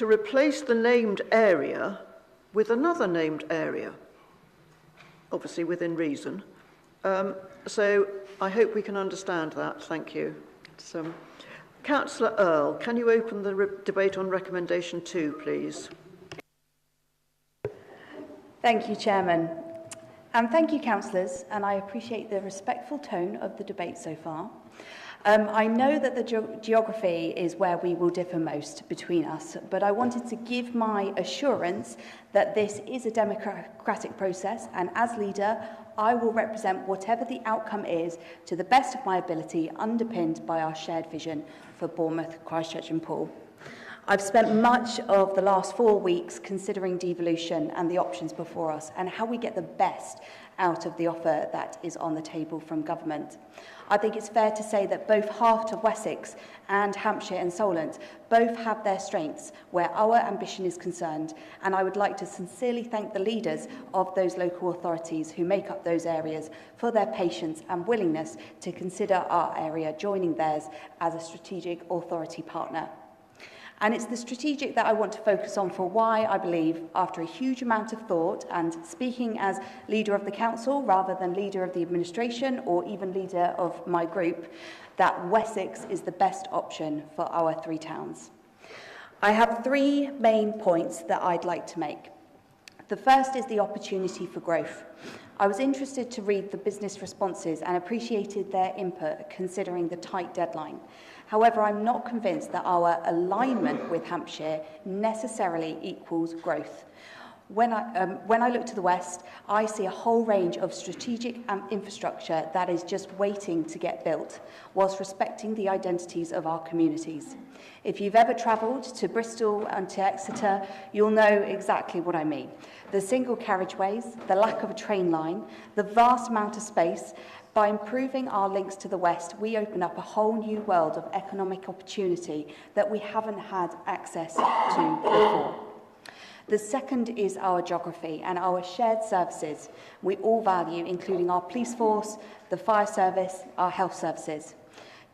replace the named area with another named area, obviously within reason. So I hope we can understand that. Thank you. Councillor Earl, can you open the debate on recommendation 2, please? Thank you, Chairman. And thank you, councillors, and I appreciate the respectful tone of the debate so far. I know that the geography is where we will differ most between us, but I wanted to give my assurance that this is a democratic process, and as leader, I will represent whatever the outcome is to the best of my ability, underpinned by our shared vision for Bournemouth, Christchurch and Poole. I've spent much of the last 4 weeks considering devolution and the options before us and how we get the best out of the offer that is on the table from government. I think it's fair to say that both Heart of Wessex and Hampshire and Solent both have their strengths where our ambition is concerned, and I would like to sincerely thank the leaders of those local authorities who make up those areas for their patience and willingness to consider our area joining theirs as a strategic authority partner. And it's the strategic that I want to focus on for why I believe, after a huge amount of thought and speaking as leader of the council rather than leader of the administration or even leader of my group, that Wessex is the best option for our 3 towns. I have 3 main points that I'd like to make. The first is the opportunity for growth. I was interested to read the business responses and appreciated their input considering the tight deadline. However, I'm not convinced that our alignment with Hampshire necessarily equals growth. When I look to the west, I see a whole range of strategic infrastructure that is just waiting to get built, whilst respecting the identities of our communities. If you've ever travelled to Bristol and to Exeter, you'll know exactly what I mean. The single carriageways, the lack of a train line, the vast amount of space. By improving our links to the west, we open up a whole new world of economic opportunity that we haven't had access to before. The second is our geography and our shared services we all value, including our police force, the fire service, our health services.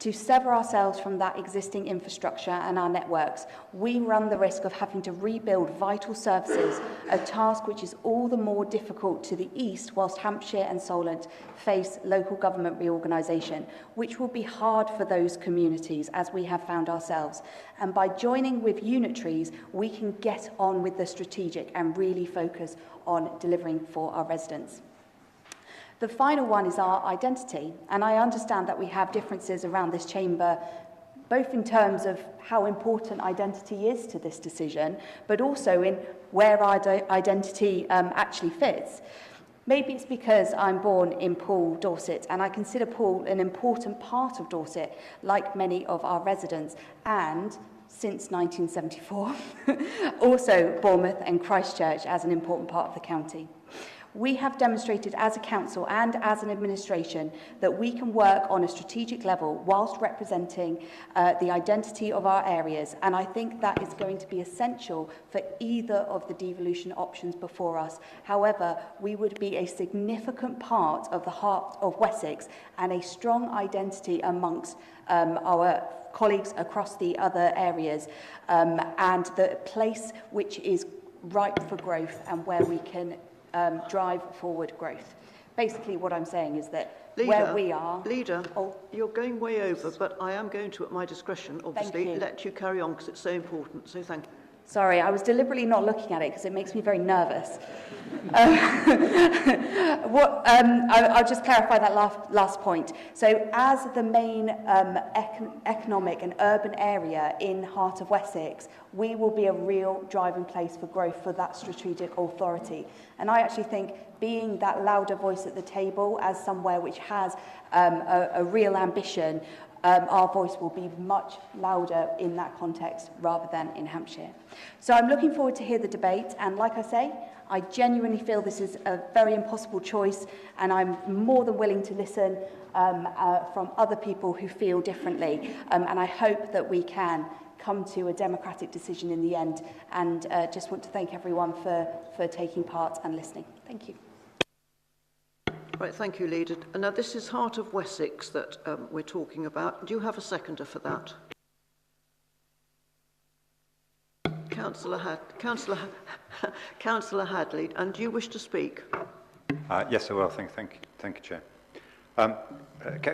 To sever ourselves from that existing infrastructure and our networks, we run the risk of having to rebuild vital services, a task which is all the more difficult to the east, whilst Hampshire and Solent face local government reorganisation, which will be hard for those communities, as we have found ourselves. And by joining with unitaries, we can get on with the strategic and really focus on delivering for our residents. The final one is our identity, and I understand that we have differences around this chamber, both in terms of how important identity is to this decision, but also in where our identity actually fits. Maybe it's because I'm born in Poole, Dorset, and I consider Poole an important part of Dorset, like many of our residents, and since 1974, also Bournemouth and Christchurch as an important part of the county. We have demonstrated as a council and as an administration that we can work on a strategic level whilst representing the identity of our areas, and I think that is going to be essential for either of the devolution options before us. However, we would be a significant part of the Heart of Wessex and a strong identity amongst our colleagues across the other areas, and the place which is ripe for growth and where we can drive forward growth. basically what I'm saying is that Leader, where we are... Leader, you're going way over, but I am going to, at my discretion, obviously, let you carry on because it's so important, so thank you. Sorry, I was deliberately not looking at it because it makes me very nervous. I'll just clarify that last point. So as the main economic and urban area in Heart of Wessex, we will be a real driving place for growth for that strategic authority. And I actually think being that louder voice at the table as somewhere which has a real ambition, our voice will be much louder in that context rather than in Hampshire. So I'm looking forward to hear the debate, and like I say, I genuinely feel this is a very impossible choice, and I'm more than willing to listen from other people who feel differently, and I hope that we can come to a democratic decision in the end, and just want to thank everyone for taking part and listening. Thank you. Right, thank you, Leader. Now, this is Heart of Wessex that we're talking about. Do you have a seconder for that? Councillor Hadley, and do you wish to speak? Yes, I will. Thank you, Chair.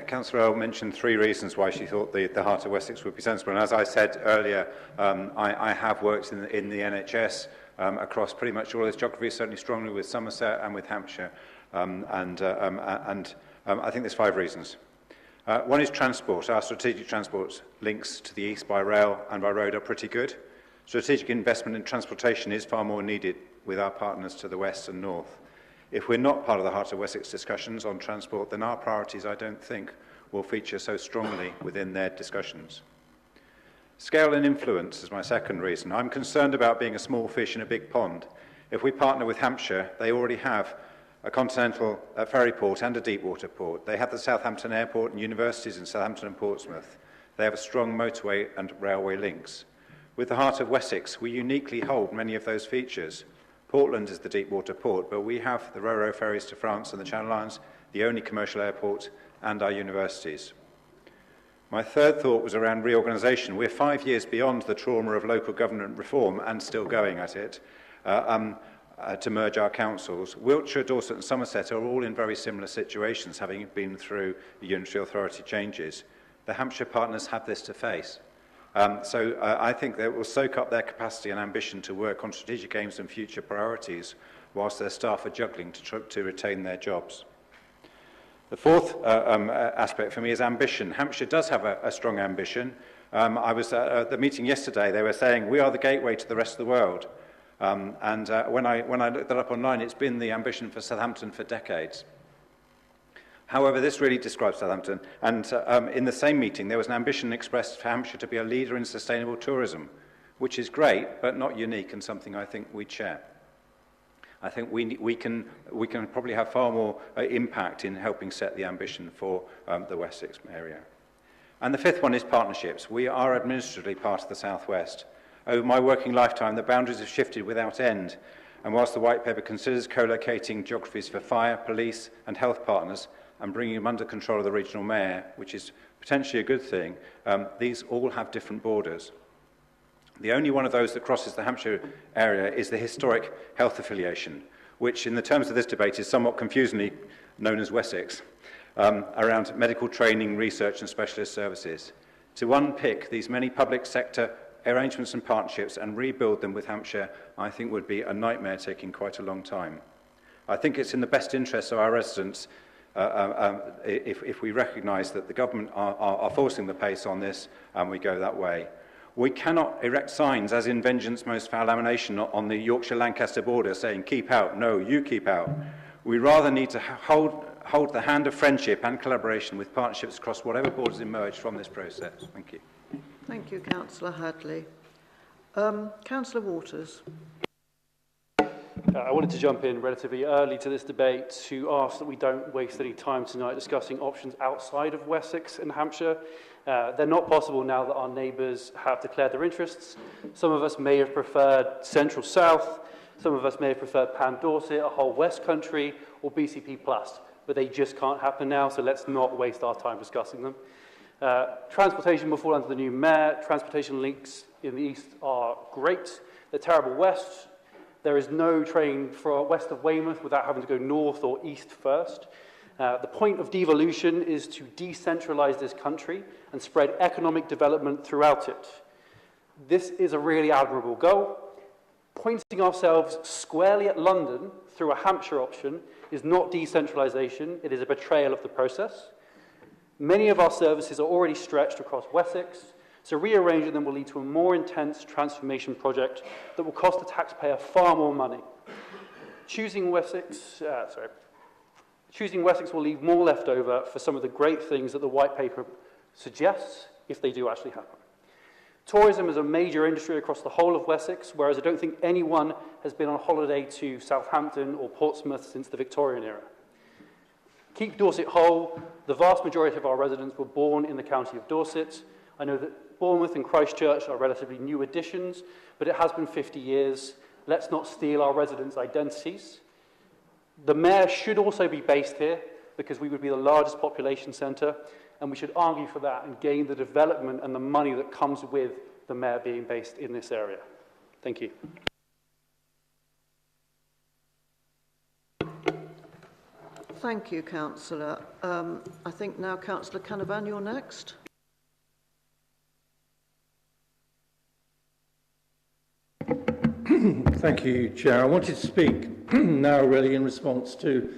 Councillor Earle mentioned 3 reasons why she thought the Heart of Wessex would be sensible. And as I said earlier, I have worked in the NHS across pretty much all of this geography, certainly strongly with Somerset and with Hampshire. I think there's 5 reasons. One is transport. Our strategic transport links to the east by rail and by road are pretty good. Strategic investment in transportation is far more needed with our partners to the west and north. If we're not part of the Heart of Wessex discussions on transport, then our priorities, I don't think, will feature so strongly within their discussions. Scale and influence is my second reason. I'm concerned about being a small fish in a big pond. If we partner with Hampshire, they already have a continental ferry port and a deep water port. They have the Southampton Airport and universities in Southampton and Portsmouth. They have a strong motorway and railway links. With the Heart of Wessex, we uniquely hold many of those features. Portland is the deep water port, but we have the ro-ro ferries to France and the Channel Islands, the only commercial airport, and our universities. My third thought was around reorganisation. We're 5 years beyond the trauma of local government reform and still going at it. To merge our councils. Wiltshire, Dorset and Somerset are all in very similar situations, having been through the unitary authority changes. The Hampshire partners have this to face. So I think they will soak up their capacity and ambition to work on strategic aims and future priorities whilst their staff are juggling to retain their jobs. The fourth aspect for me is ambition. Hampshire does have a strong ambition. I was at the meeting yesterday, they were saying, we are the gateway to the rest of the world. When I looked that up online, it's been the ambition for Southampton for decades. However, this really describes Southampton. And in the same meeting, there was an ambition expressed for Hampshire to be a leader in sustainable tourism, which is great, but not unique and something I think we share. I think we can probably have far more impact in helping set the ambition for the Wessex area. And the fifth one is partnerships. We are administratively part of the South West. Over my working lifetime, the boundaries have shifted without end. And whilst the White Paper considers co-locating geographies for fire, police and health partners and bringing them under control of the regional mayor, which is potentially a good thing, these all have different borders. The only one of those that crosses the Hampshire area is the historic health affiliation, which in the terms of this debate is somewhat confusingly known as Wessex, around medical training, research and specialist services. To unpick these many public sector arrangements and partnerships and rebuild them with Hampshire, I think would be a nightmare taking quite a long time. I think it's in the best interest of our residents if we recognise that the government are forcing the pace on this and we go that way. We cannot erect signs, as in Vengeance Most Foul Lamination, on the Yorkshire-Lancaster border saying, keep out, no, you keep out. We rather need to hold the hand of friendship and collaboration with partnerships across whatever borders emerge from this process. Thank you. Thank you, Councillor Hadley. Councillor Waters. I wanted to jump in relatively early to this debate to ask that we don't waste any time tonight discussing options outside of Wessex and Hampshire. They're not possible now that our neighbours have declared their interests. Some of us may have preferred Central South, some of us may have preferred Pan Dorset, a whole West Country, or BCP Plus, but they just can't happen now, so let's not waste our time discussing them. Transportation will fall under the new mayor. Transportation links in the east are great. They're terrible west. There is no train for west of Weymouth without having to go north or east first. The point of devolution is to decentralise this country and spread economic development throughout it. This is a really admirable goal. Pointing ourselves squarely at London through a Hampshire option is not decentralisation, it is a betrayal of the process. Many of our services are already stretched across Wessex, so rearranging them will lead to a more intense transformation project that will cost the taxpayer far more money. Choosing Wessex will leave more left over for some of the great things that the White Paper suggests, if they do actually happen. Tourism is a major industry across the whole of Wessex, whereas I don't think anyone has been on holiday to Southampton or Portsmouth since the Victorian era. Keep Dorset whole. The vast majority of our residents were born in the county of Dorset. I know that Bournemouth and Christchurch are relatively new additions, but it has been 50 years. Let's not steal our residents' identities. The mayor should also be based here because we would be the largest population centre, and we should argue for that and gain the development and the money that comes with the mayor being based in this area. Thank you. Thank you, Councillor. I think now Councillor Canavan, you're next. Thank you, Chair. I wanted to speak now really in response to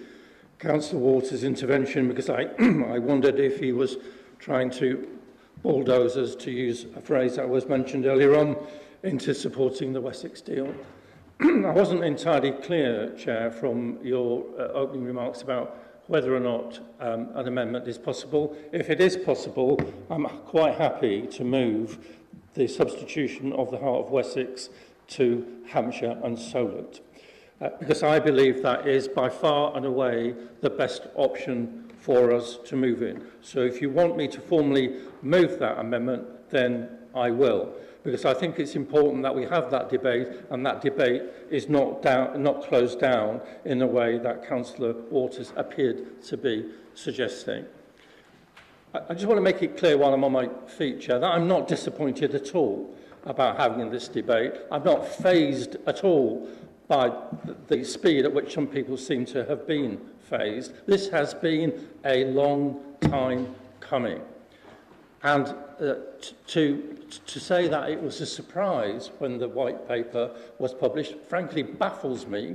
Councillor Waters' intervention because I wondered if he was trying to bulldoze us, to use a phrase that was mentioned earlier on, into supporting the Wessex deal. I wasn't entirely clear, Chair, from your opening remarks about whether or not an amendment is possible. If it is possible, I'm quite happy to move the substitution of the Heart of Wessex to Hampshire and Solent, because I believe that is by far and away the best option for us to move in. So if you want me to formally move that amendment, then I will, because I think it's important that we have that debate, and that debate is not closed down in the way that Councillor Waters appeared to be suggesting. I just want to make it clear while I'm on my feet, Chair, that I'm not disappointed at all about having this debate. I'm not fazed at all by the speed at which some people seem to have been fazed. This has been a long time coming. And to say that it was a surprise when the white paper was published, frankly, baffles me.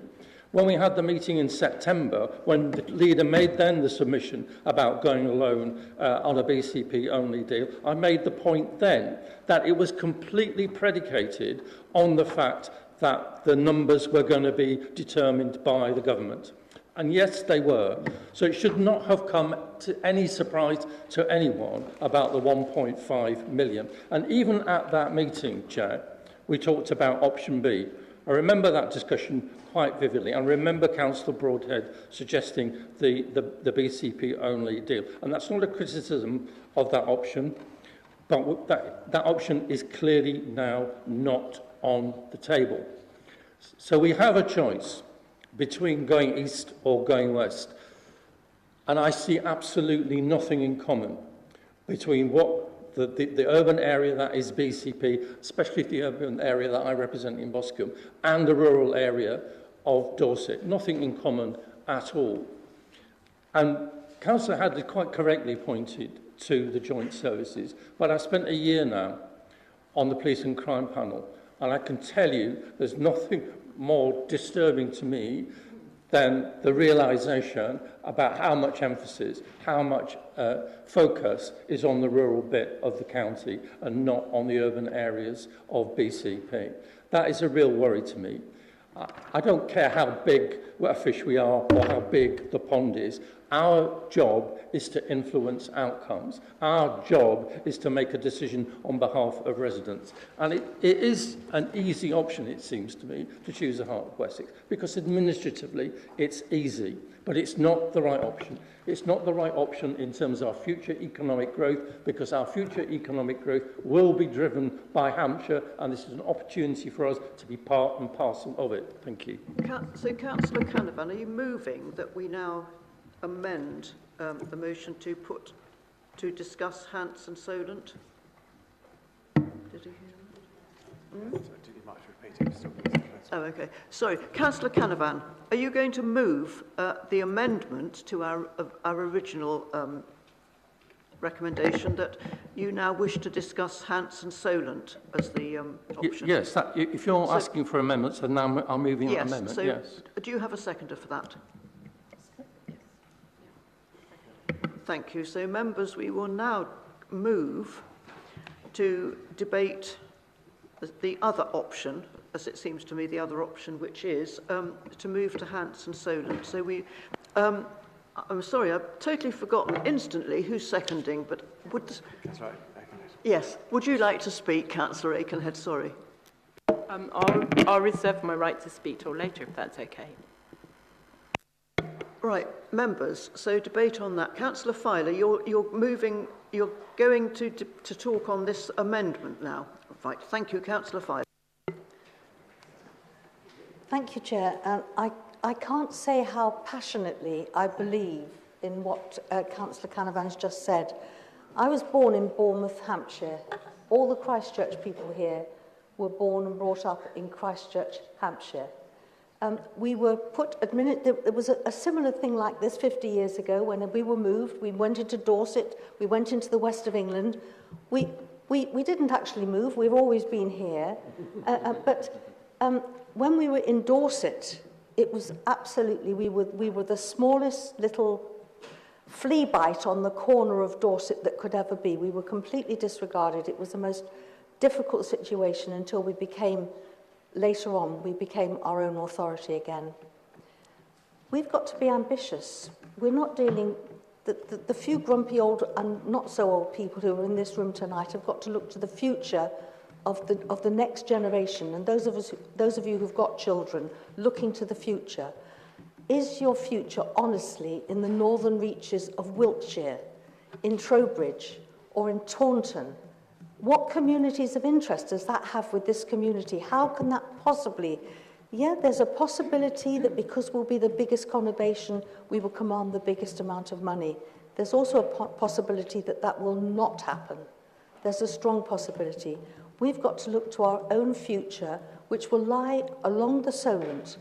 When we had the meeting in September, when the leader made then the submission about going alone on a BCP-only deal, I made the point then that it was completely predicated on the fact that the numbers were going to be determined by the government. And yes, they were. So it should not have come to any surprise to anyone about the 1.5 million. And even at that meeting, Chair, we talked about option B. I remember that discussion quite vividly. I remember Councillor Broadhead suggesting the BCP-only deal. And that's not a criticism of that option, but that option is clearly now not on the table. So we have a choice between going east or going west. And I see absolutely nothing in common between what the urban area that is BCP, especially the urban area that I represent in Boscombe, and the rural area of Dorset. Nothing in common at all. And Councillor Hadley quite correctly pointed to the joint services, but I've spent a year now on the police and crime panel, and I can tell you there's nothing more disturbing to me than the realisation about how much emphasis, how much focus is on the rural bit of the county and not on the urban areas of BCP. That is a real worry to me. I don't care how big a fish we are or how big the pond is. Our job is to influence outcomes. Our job is to make a decision on behalf of residents. And it is an easy option, it seems to me, to choose the Heart of Wessex, because administratively it's easy, but it's not the right option. It's not the right option in terms of our future economic growth, because our future economic growth will be driven by Hampshire, and this is an opportunity for us to be part and parcel of it. Thank you. So, Councillor Canavan, are you moving that we now amend the motion to discuss Hants and Solent? Did you hear that? Oh, okay. Sorry, Councillor Canavan, are you going to move the amendment to our original recommendation that you now wish to discuss Hants and Solent as the option? Yes, if you're asking for amendments, then now I'm moving that amendment, so yes. Do you have a seconder for that? Thank you. So, members, we will now move to debate the other option, as it seems to me the other option, which is to move to Hants and Solent. So I'm sorry, I've totally forgotten instantly who's seconding, but would... That's right. Yes. Would you like to speak, Councillor Aikenhead? Sorry. I'll reserve my right to speak till later, if that's okay. Right, members, so debate on that. Councillor Filer, you're going to talk on this amendment now. Right, thank you, Councillor Filer. Thank you, Chair. I can't say how passionately I believe in what Councillor Canavan's just said. I was born in Bournemouth, Hampshire. All the Christchurch people here were born and brought up in Christchurch, Hampshire. We were there was a similar thing like this 50 years ago when we were moved. We went into Dorset, we went into the west of England. We didn't actually move, we've always been here. But when we were in Dorset, it was absolutely, we were the smallest little flea bite on the corner of Dorset that could ever be. We were completely disregarded. It was the most difficult situation until we became, later on, we became our own authority again. We've got to be ambitious. We're not dealing, the few grumpy old and not so old people who are in this room tonight have got to look to the future of the next generation, and those of you who've got children looking to the future. Is your future honestly in the northern reaches of Wiltshire, in Trowbridge, or in Taunton? What communities of interest does that have with this community? How can that possibly... Yeah, there's a possibility that because we'll be the biggest conurbation, we will command the biggest amount of money. There's also a possibility that that will not happen. There's a strong possibility. We've got to look to our own future, which will lie along the Solent,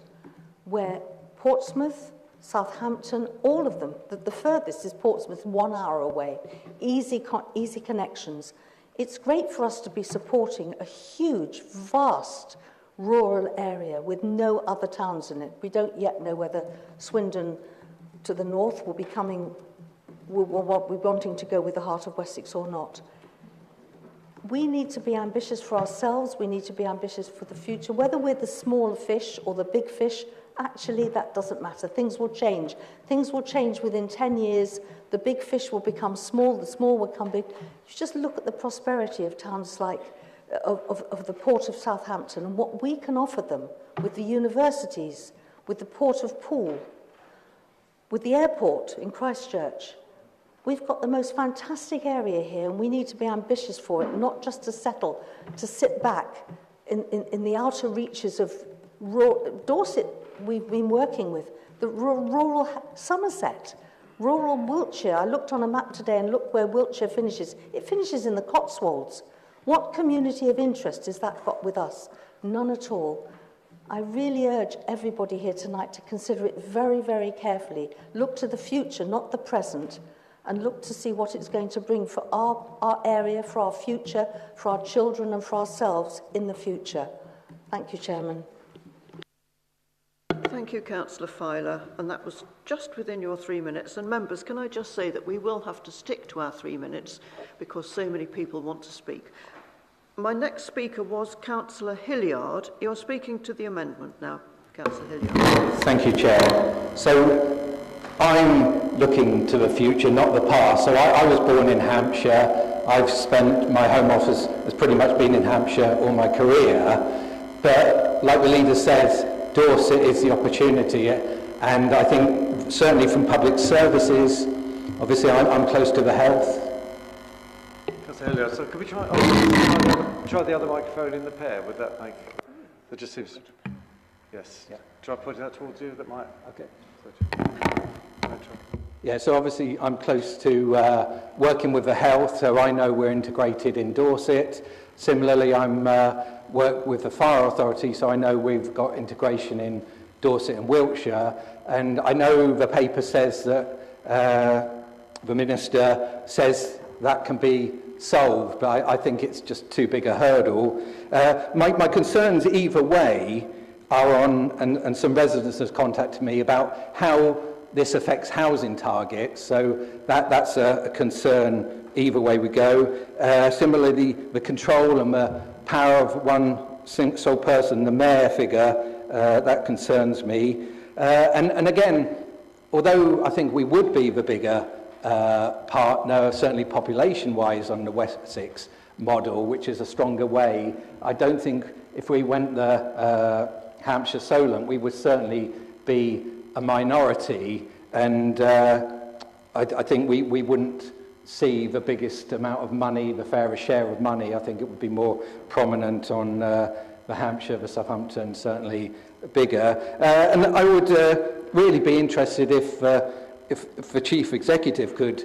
where Portsmouth, Southampton, all of them, the furthest is Portsmouth, 1 hour away, easy connections. It's great for us to be supporting a huge, vast rural area with no other towns in it. We don't yet know whether Swindon to the north will be wanting to go with the heart of Wessex or not. We need to be ambitious for ourselves. We need to be ambitious for the future. Whether we're the small fish or the big fish, actually, that doesn't matter. Things will change. Things will change within 10 years. The big fish will become small. The small will become big. You just look at the prosperity of towns like of the port of Southampton and what we can offer them with the universities, with the port of Poole, with the airport in Christchurch. We've got the most fantastic area here, and we need to be ambitious for it, not just to settle, to sit back in the outer reaches of Dorset. We've been working with the rural Somerset, rural Wiltshire. I looked on a map today and looked where Wiltshire finishes. It finishes in the Cotswolds. What community of interest has that got with us? None at all. I really urge everybody here tonight to consider it very, very carefully. Look to the future, not the present, and look to see what it's going to bring for our area, for our future, for our children and for ourselves in the future. Thank you, Chairman. Thank you, Councillor Filer, and that was just within your 3 minutes. And members, can I just say that we will have to stick to our 3 minutes because so many people want to speak. My next speaker was Councillor Hilliard. You're speaking to the amendment now, Councillor Hilliard. Thank you, Chair. So I'm looking to the future, not the past. So I was born in Hampshire. I've spent, my home office has pretty much been in Hampshire all my career. But like the leader says, Dorset is the opportunity, and I think certainly from public services, obviously I'm close to the health. So could we try the other microphone in the pair? Would that make... It just seems... Yes. Yeah. Try pointing that towards you, that might... Okay. Yeah, so obviously I'm close to working with the health, so I know we're integrated in Dorset. Similarly, I'm work with the fire authority, so I know we've got integration in Dorset and Wiltshire, and I know the paper says that the Minister says that can be solved, but I think it's just too big a hurdle. My concerns either way are on, and some residents have contacted me about how this affects housing targets, so that's a concern either way we go. Similarly, the control and the power of one sole person, the mayor figure, that concerns me. And again, although I think we would be the bigger partner, certainly population-wise, on the Wessex model, which is a stronger way, I don't think if we went the Hampshire Solent, we would certainly be a minority, and I think we wouldn't see the biggest amount of money, the fairest share of money. I think it would be more prominent on the Hampshire, the Southampton, certainly bigger. And I would really be interested if the Chief Executive could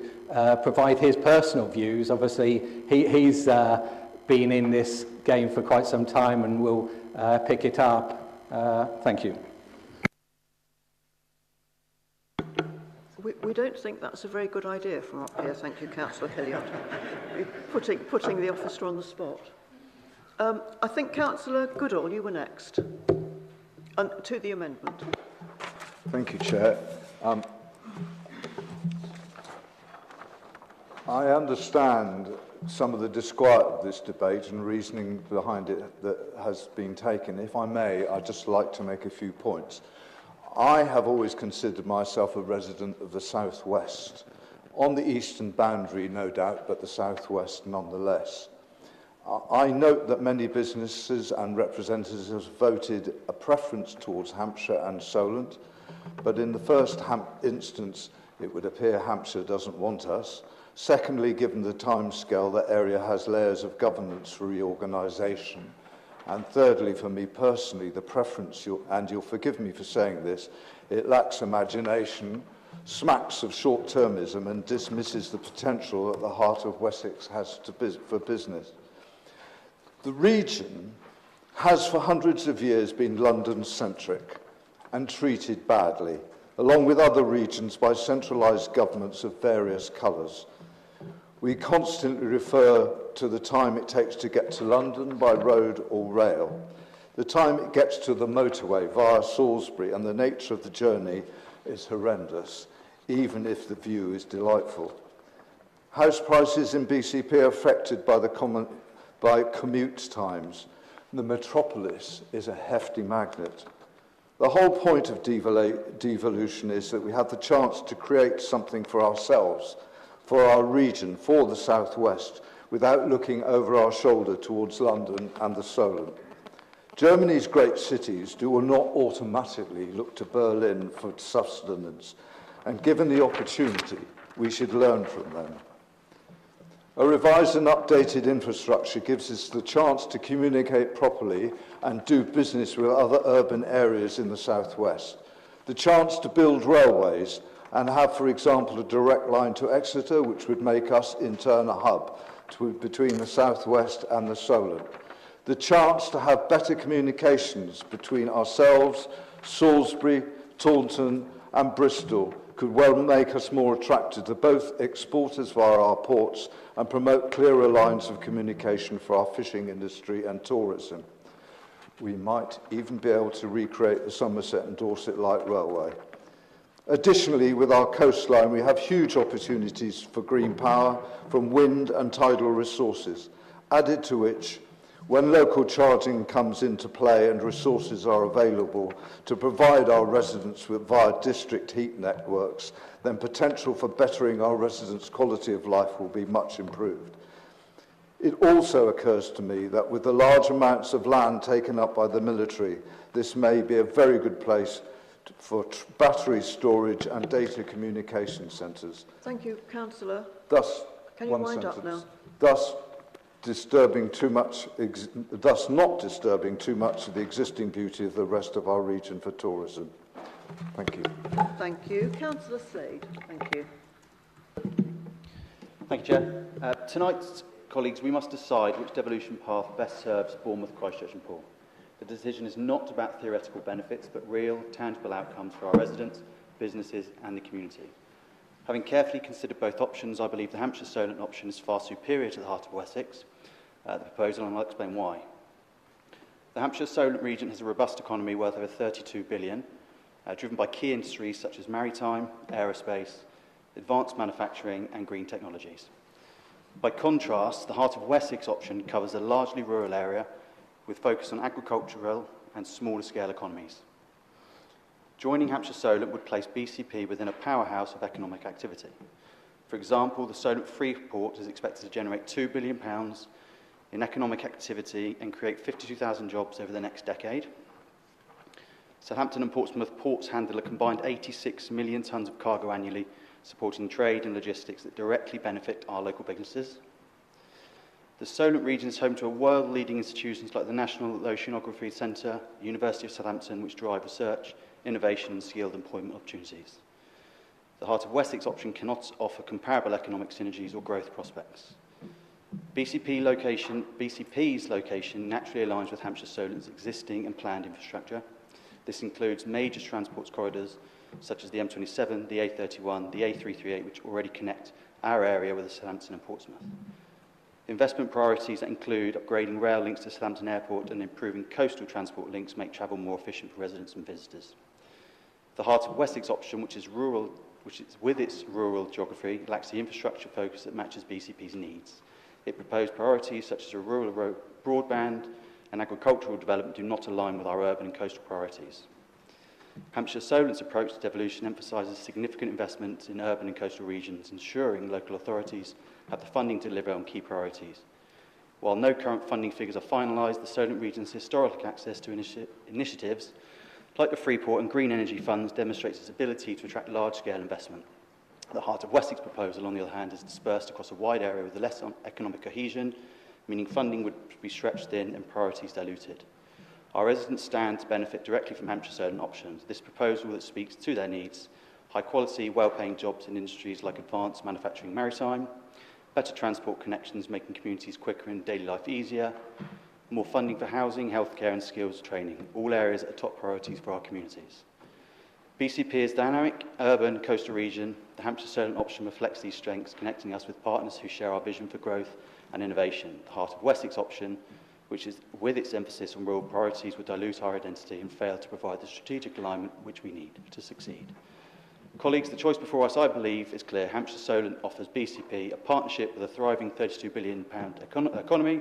provide his personal views. Obviously, he's been in this game for quite some time and will pick it up. Thank you. We don't think that's a very good idea from up here. Thank you, Councillor Hilliard. Putting the officer on the spot. I think Councillor Goodall, you were next. To the amendment. Thank you, Chair. I understand some of the disquiet of this debate and reasoning behind it that has been taken. If I may, I'd just like to make a few points. I have always considered myself a resident of the South West, on the eastern boundary, no doubt, but the South West nonetheless. I note that many businesses and representatives have voted a preference towards Hampshire and Solent, but in the first instance, it would appear Hampshire doesn't want us. Secondly, given the timescale, that area has layers of governance for reorganisation. And thirdly, for me personally, the preference, and you'll forgive me for saying this, it lacks imagination, smacks of short-termism, and dismisses the potential that the heart of Wessex has for business. The region has for hundreds of years been London-centric and treated badly, along with other regions by centralised governments of various colours. We constantly refer to the time it takes to get to London by road or rail, the time it gets to the motorway via Salisbury, and the nature of the journey is horrendous, even if the view is delightful. House prices in BCP are affected by commute times. The metropolis is a hefty magnet. The whole point of devolution is that we have the chance to create something for ourselves, for our region, for the South West, without looking over our shoulder towards London and the Solent. Germany's great cities do not automatically look to Berlin for sustenance, and given the opportunity, we should learn from them. A revised and updated infrastructure gives us the chance to communicate properly and do business with other urban areas in the South West, the chance to build railways and have, for example, a direct line to Exeter, which would make us in turn a hub between the South West and the Solent. The chance to have better communications between ourselves, Salisbury, Taunton and Bristol could well make us more attractive to both exporters via our ports and promote clearer lines of communication for our fishing industry and tourism. We might even be able to recreate the Somerset and Dorset Light Railway. Additionally, with our coastline, we have huge opportunities for green power from wind and tidal resources, added to which, when local charging comes into play and resources are available to provide our residents with via district heat networks, then potential for bettering our residents' quality of life will be much improved. It also occurs to me that with the large amounts of land taken up by the military, this may be a very good place for battery storage and data communication centres. Thank you, Councillor. Thus, can you wind up now? Thus not disturbing too much of the existing beauty of the rest of our region for tourism. Thank you. Thank you. Councillor Slade. Thank you. Thank you, Chair. Tonight's Colleagues, we must decide which devolution path best serves Bournemouth, Christchurch and Poole. The decision is not about theoretical benefits, but real, tangible outcomes for our residents, businesses and the community. Having carefully considered both options, I believe the Hampshire Solent option is far superior to the Heart of Wessex, the proposal, and I'll explain why. The Hampshire Solent region has a robust economy worth over 32 billion, driven by key industries such as maritime, aerospace, advanced manufacturing and green technologies. By contrast, the Heart of Wessex option covers a largely rural area with focus on agricultural and smaller scale economies. Joining Hampshire Solent would place BCP within a powerhouse of economic activity. For example, the Solent Freeport is expected to generate £2 billion in economic activity and create 52,000 jobs over the next decade. Southampton and Portsmouth ports handle a combined 86 million tonnes of cargo annually, supporting trade and logistics that directly benefit our local businesses. The Solent region is home to world-leading institutions like the National Oceanography Centre, University of Southampton, which drive research, innovation and skilled employment opportunities. The Heart of Wessex option cannot offer comparable economic synergies or growth prospects. BCP's location naturally aligns with Hampshire Solent's existing and planned infrastructure. This includes major transport corridors such as the M27, the A31, the A338, which already connect our area with Southampton and Portsmouth. Investment priorities that include upgrading rail links to Southampton Airport and improving coastal transport links make travel more efficient for residents and visitors. The Heart of Wessex option, which is with its rural geography, lacks the infrastructure focus that matches BCP's needs. It proposed priorities such as a rural broadband and agricultural development do not align with our urban and coastal priorities. Hampshire Solent's approach to devolution emphasises significant investment in urban and coastal regions, ensuring local authorities have the funding to deliver on key priorities. While no current funding figures are finalised, the Solent region's historic access to initiatives like the Freeport and Green Energy Funds demonstrates its ability to attract large-scale investment. The Heart of Wessex proposal, on the other hand, is dispersed across a wide area with less economic cohesion, meaning funding would be stretched thin and priorities diluted. Our residents stand to benefit directly from Hampshire Solent options. This proposal that speaks to their needs: high-quality, well-paying jobs in industries like advanced manufacturing and maritime, better transport connections making communities quicker and daily life easier, more funding for housing, healthcare and skills training, all areas that are top priorities for our communities. BCP is dynamic, urban, coastal region. The Hampshire Solent option reflects these strengths, connecting us with partners who share our vision for growth and innovation. The Heart of Wessex option, which is with its emphasis on rural priorities, would dilute our identity and fail to provide the strategic alignment which we need to succeed. Colleagues, the choice before us, I believe, is clear. Hampshire Solent offers BCP a partnership with a thriving £32 billion economy,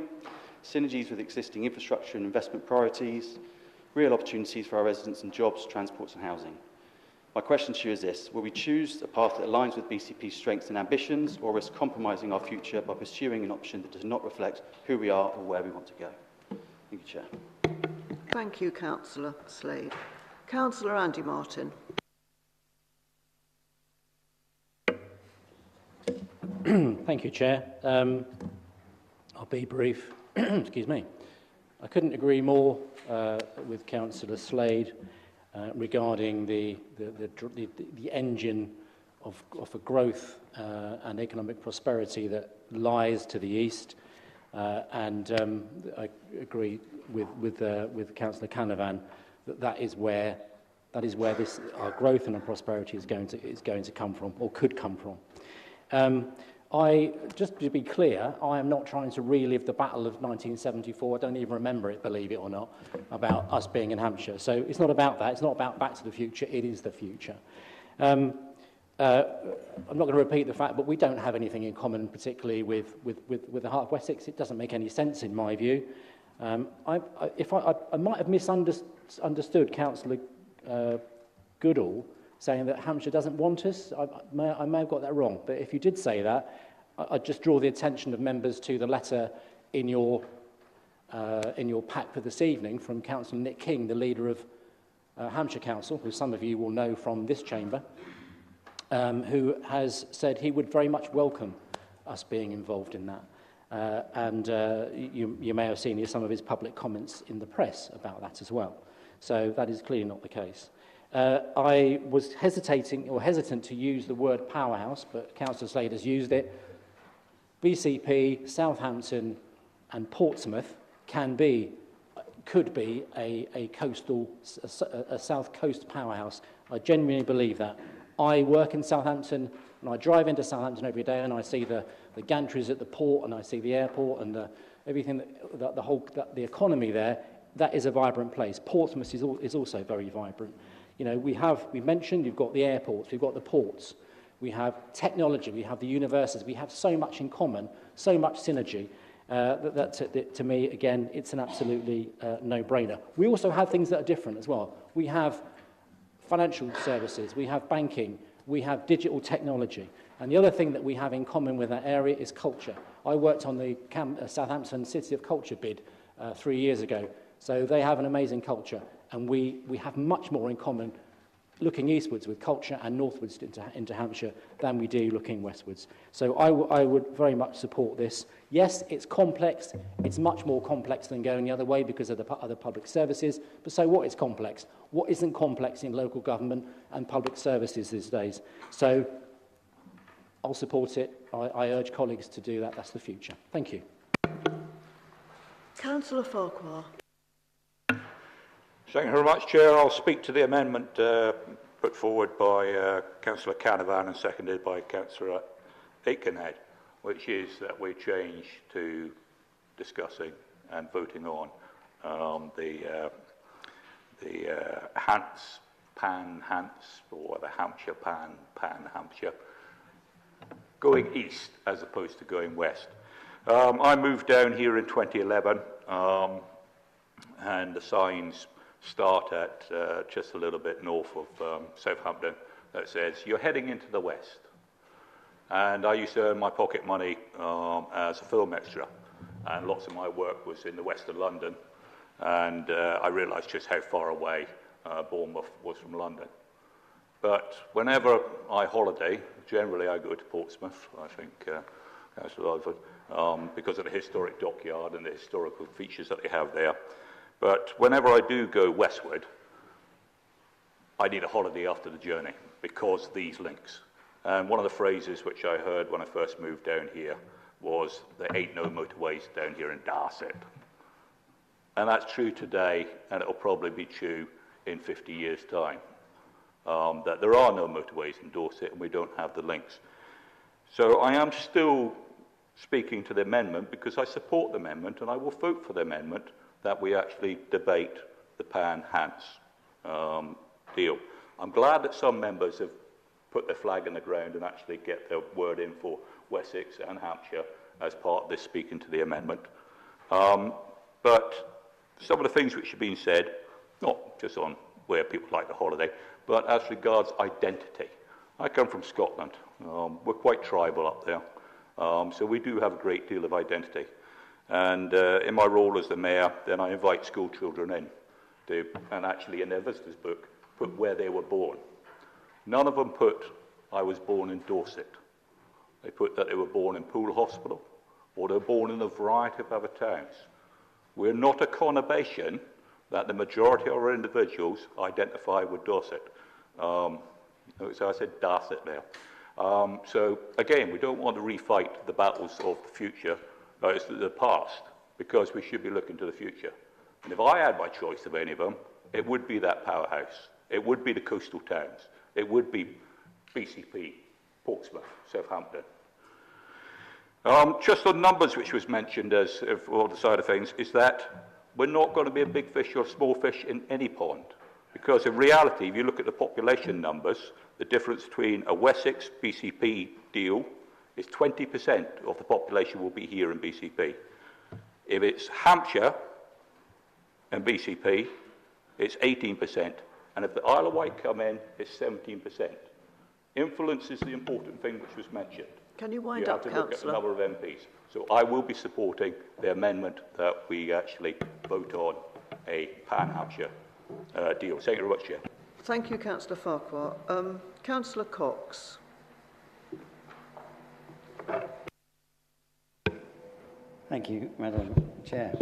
synergies with existing infrastructure and investment priorities, real opportunities for our residents in jobs, transports and housing. My question to you is this: will we choose a path that aligns with BCP's strengths and ambitions, or risk compromising our future by pursuing an option that does not reflect who we are or where we want to go? Thank you, Chair. Thank you, Councillor Slade. Councillor Andy Martin. Thank you, Chair. I'll be brief. Excuse me. I couldn't agree more with Councillor Slade regarding the engine of growth and economic prosperity that lies to the east, and I agree with Councillor Canavan that is where our growth and our prosperity is going to come from, or could come from. Just to be clear, I am not trying to relive the Battle of 1974. I don't even remember it, believe it or not, about us being in Hampshire. So it's not about that. It's not about Back to the Future. It is the future. I'm not going to repeat the fact, but we don't have anything in common, particularly with the Heart of Wessex. It doesn't make any sense in my view. I might have misunderstood Councillor Goodall saying that Hampshire doesn't want us. I may have got that wrong, but if you did say that, I'd just draw the attention of members to the letter in your pack for this evening from Councillor Nick King, the leader of Hampshire Council, who some of you will know from this chamber, who has said he would very much welcome us being involved in that. You may have seen some of his public comments in the press about that as well. So that is clearly not the case. I was hesitant to use the word powerhouse, but Councillor Slade has used it. BCP, Southampton and Portsmouth could be a South Coast powerhouse. I genuinely believe that. I work in Southampton and I drive into Southampton every day and I see the gantries at the port and I see the airport and everything, the economy there. That is a vibrant place. Portsmouth is also very vibrant. You know, we mentioned, you've got the airports, we've got the ports, we have technology, we have the universities, we have so much in common, so much synergy, that to me, again, it's an absolutely no-brainer. We also have things that are different as well. We have financial services, we have banking, we have digital technology. And the other thing that we have in common with that area is culture. I worked on the Southampton City of Culture bid 3 years ago. So they have an amazing culture, and we have much more in common looking eastwards with culture and northwards into Hampshire than we do looking westwards. So I would very much support this. Yes, it's complex. It's much more complex than going the other way because of the other public services. But so what is complex? What isn't complex in local government and public services these days? So I'll support it. I urge colleagues to do that. That's the future. Thank you. Councillor Farquhar. Thank you very much, Chair. I'll speak to the amendment put forward by Councillor Canavan and seconded by Councillor Aikenhead, which is that we change to discussing and voting on the Hants, or the Hampshire Pan Hampshire, going east as opposed to going west. I moved down here in 2011, and the signs start at just a little bit north of Southampton that says, you're heading into the west. And I used to earn my pocket money as a film extra, and lots of my work was in the west of London, and I realised just how far away Bournemouth was from London. But whenever I holiday, generally I go to Portsmouth, I think, Councillor Alford, because of the historic dockyard and the historical features that they have there. But whenever I do go westward, I need a holiday after the journey because these links. And one of the phrases which I heard when I first moved down here was, there ain't no motorways down here in Dorset. And that's true today, and it'll probably be true in 50 years' time, that there are no motorways in Dorset and we don't have the links. So I am still speaking to the amendment because I support the amendment and I will vote for the amendment that we actually debate the Pan-Hants deal. I'm glad that some members have put their flag in the ground and actually get their word in for Wessex and Hampshire as part of this speaking to the amendment. But some of the things which have been said, not just on where people like the holiday, but as regards identity. I come from Scotland. We're quite tribal up there. So we do have a great deal of identity. And in my role as the mayor, then I invite school children in to, and actually in their visitors book, put where they were born. None of them put, I was born in Dorset. They put that they were born in Poole Hospital, or they were born in a variety of other towns. We're not a conurbation that the majority of our individuals identify with Dorset. So I said Dorset there. So again, we don't want to refight the battles of the future, the past, because we should be looking to the future. And if I had my choice of any of them, it would be that powerhouse. It would be the coastal towns. It would be BCP, Portsmouth, Southampton. Just on numbers, which was mentioned as for the side of things, is that we're not going to be a big fish or a small fish in any pond. Because in reality, if you look at the population numbers, the difference between a Wessex BCP deal is 20% of the population will be here in BCP. If it's Hampshire and BCP, it's 18%. And if the Isle of Wight come in, it's 17%. Influence is the important thing which was mentioned. Can you wind up, Councillor? You have to look at the number of MPs. So I will be supporting the amendment that we actually vote on a Pan-Hampshire deal. Thank you very much, Chair. Thank you, Councillor Farquhar. Councillor Cox. Thank you, Madam Chair.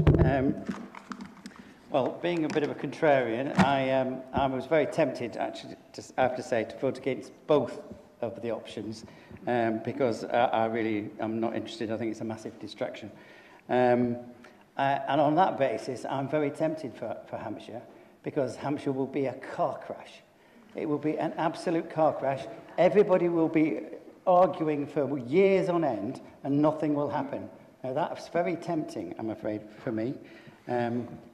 Well, being a bit of a contrarian, I was very tempted, actually, I have to say, to vote against both of the options. because I'm not interested. I think it's a massive distraction. And on that basis, I'm very tempted for Hampshire, because Hampshire will be a car crash. It will be an absolute car crash. Everybody will be arguing for years on end, and nothing will happen. Now, that's very tempting, I'm afraid, for me.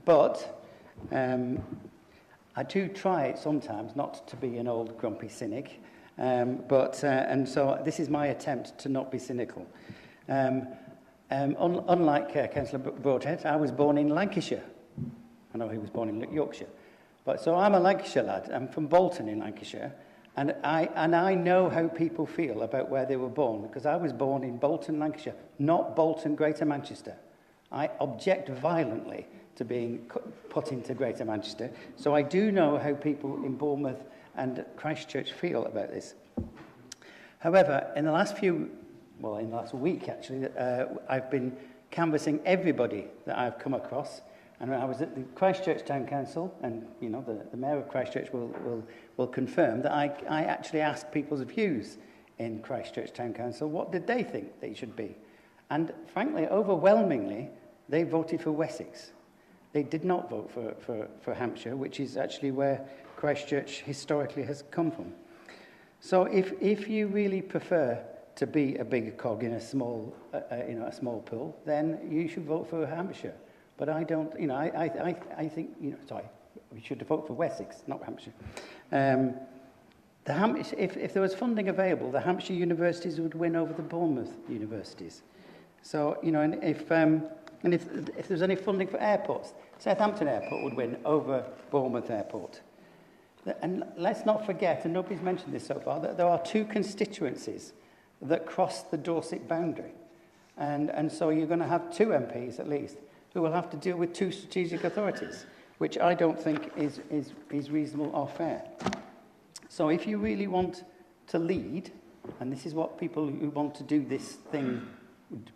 But I do try it sometimes, not to be an old grumpy cynic. And so this is my attempt to not be cynical. Unlike Councillor Broadhead, I was born in Lancashire. I know he was born in Yorkshire. But so I'm a Lancashire lad. I'm from Bolton in Lancashire. And I know how people feel about where they were born, because I was born in Bolton, Lancashire, not Bolton, Greater Manchester. I object violently to being put into Greater Manchester. So I do know how people in Bournemouth and Christchurch feel about this. However, in the last week actually, I've been canvassing everybody that I've come across. And I was at the Christchurch Town Council, and you know the Mayor of Christchurch will confirm that I actually asked people's views in Christchurch Town Council. What did they think they should be? And frankly, overwhelmingly, they voted for Wessex. They did not vote for Hampshire, which is actually where Christchurch historically has come from. So if you really prefer to be a bigger cog in a small pool, then you should vote for Hampshire. But I don't, I think, we should vote for Wessex, not Hampshire. If there was funding available, the Hampshire universities would win over the Bournemouth universities. So, and if there's any funding for airports, Southampton Airport would win over Bournemouth Airport. And let's not forget, and nobody's mentioned this so far, that there are two constituencies that cross the Dorset boundary. And so you're going to have two MPs at least who will have to deal with two strategic authorities, which I don't think is reasonable or fair. So if you really want to lead, and this is what people who want to do this thing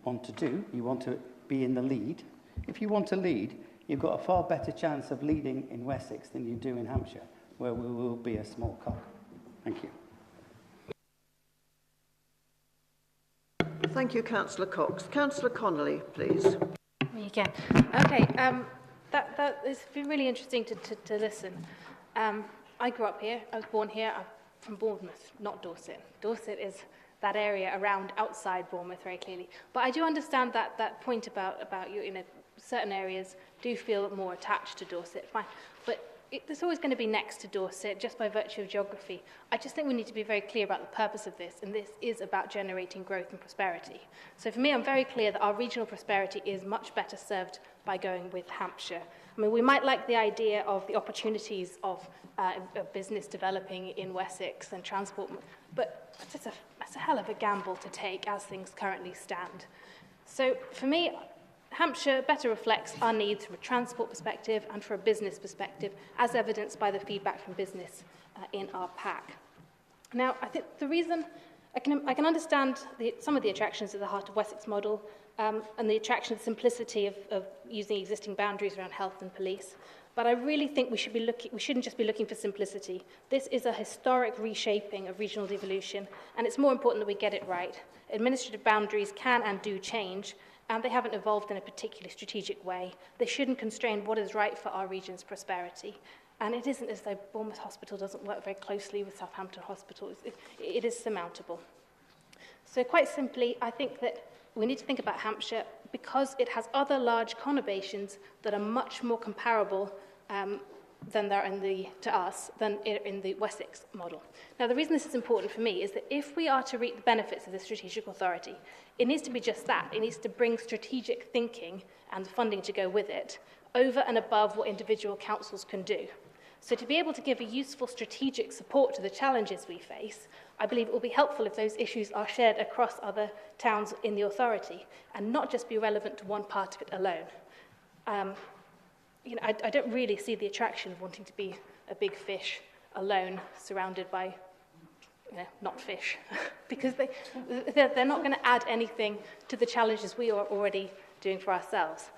want to do, you want to be in the lead. If you want to lead, you've got a far better chance of leading in Wessex than you do in Hampshire, where we will be a small cog. Thank you. Thank you, Councillor Cox. Councillor Connolly, please. Me again. Okay, it's been really interesting to listen. I grew up here. I was born here. I'm from Bournemouth, not Dorset. Dorset is that area around outside Bournemouth very clearly. But I do understand that point about you, certain areas do feel more attached to Dorset. Fine, but there's always going to be next to Dorset just by virtue of geography. I just think we need to be very clear about the purpose of this, and this is about generating growth and prosperity. So for me, I'm very clear that our regional prosperity is much better served by going with Hampshire. I mean, we might like the idea of the opportunities of business developing in Wessex and transport, but that's a hell of a gamble to take as things currently stand. So for me, Hampshire better reflects our needs from a transport perspective and from a business perspective, as evidenced by the feedback from business in our pack. Now, I think the reason I can understand some of the attractions at the heart of Wessex model and the attraction and simplicity of using existing boundaries around health and police. But I really think we shouldn't just be looking for simplicity. This is a historic reshaping of regional devolution, and it's more important that we get it right. Administrative boundaries can and do change, and they haven't evolved in a particularly strategic way. They shouldn't constrain what is right for our region's prosperity. And it isn't as though Bournemouth Hospital doesn't work very closely with Southampton Hospital. It is surmountable. So quite simply, I think that we need to think about Hampshire because it has other large conurbations that are much more comparable than there to us than in the Wessex model. Now, the reason this is important for me is that if we are to reap the benefits of the strategic authority, it needs to be just that. It needs to bring strategic thinking and funding to go with it over and above what individual councils can do. So to be able to give a useful strategic support to the challenges we face, I believe it will be helpful if those issues are shared across other towns in the authority and not just be relevant to one part of it alone. I don't really see the attraction of wanting to be a big fish alone surrounded by not fish because they're not going to add anything to the challenges we are already doing for ourselves.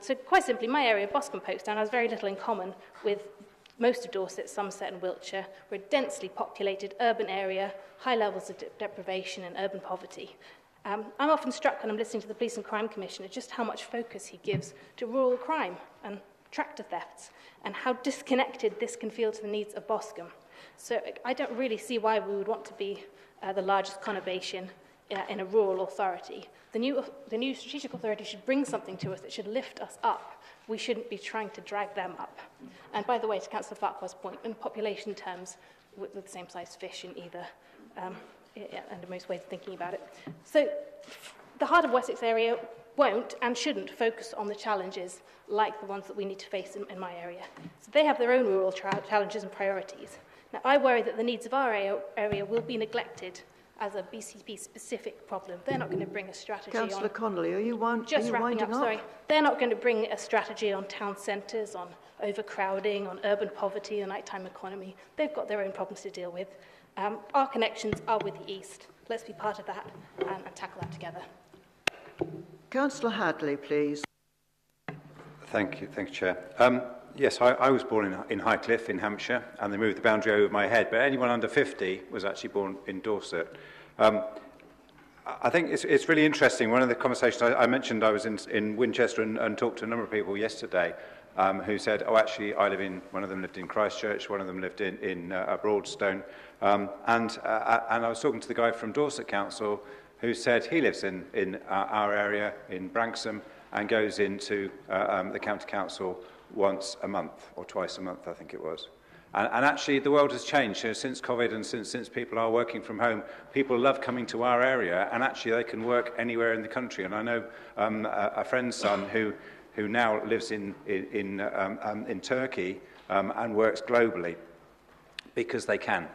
So quite simply, my area of Boscombe Folkestone has very little in common with most of Dorset, Somerset and Wiltshire. We're a densely populated urban area, high levels of deprivation and urban poverty. I'm often struck when I'm listening to the Police and Crime Commissioner just how much focus he gives to rural crime and tractor thefts and how disconnected this can feel to the needs of Boscombe. So I don't really see why we would want to be the largest conurbation in a rural authority. The new strategic authority should bring something to us that should lift us up. We shouldn't be trying to drag them up. And by the way, to Councillor Farquhar's point, in population terms, with the same size fish in either, under most ways of thinking about it. So the Heart of Wessex area won't and shouldn't focus on the challenges like the ones that we need to face in my area. So they have their own rural challenges and priorities. Now, I worry that the needs of our area will be neglected as a BCP-specific problem. They're not going to bring a strategy on... Councillor Connolly, are you winding up? Sorry. They're not going to bring a strategy on town centres, on overcrowding, on urban poverty, the nighttime economy. They've got their own problems to deal with. Our connections are with the East. Let's be part of that and tackle that together. Councillor Hadley, please. Thank you, Chair. Yes, I was born in Highcliffe in Hampshire, and they moved the boundary over my head, but anyone under 50 was actually born in Dorset. I think it's really interesting. One of the conversations I mentioned, I was in Winchester and talked to a number of people yesterday who said, oh, actually, one of them lived in Christchurch, one of them lived in Broadstone, and I was talking to the guy from Dorset Council who said he lives in our area in Branksome and goes into the county council once a month or twice a month, I think it was. And actually, the world has changed. Since COVID and since people are working from home, people love coming to our area, and actually they can work anywhere in the country. And I know a friend's son who now lives in Turkey and works globally because they can.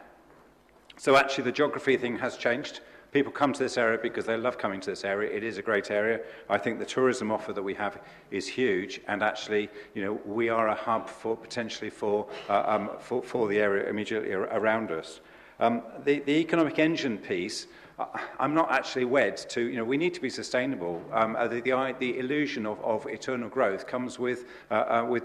So actually, the geography thing has changed. People come to this area because they love coming to this area. It is a great area. I think the tourism offer that we have is huge, and actually, we are a hub potentially for the area immediately around us. The economic engine piece, I'm not actually wed to, we need to be sustainable. The illusion of eternal growth comes with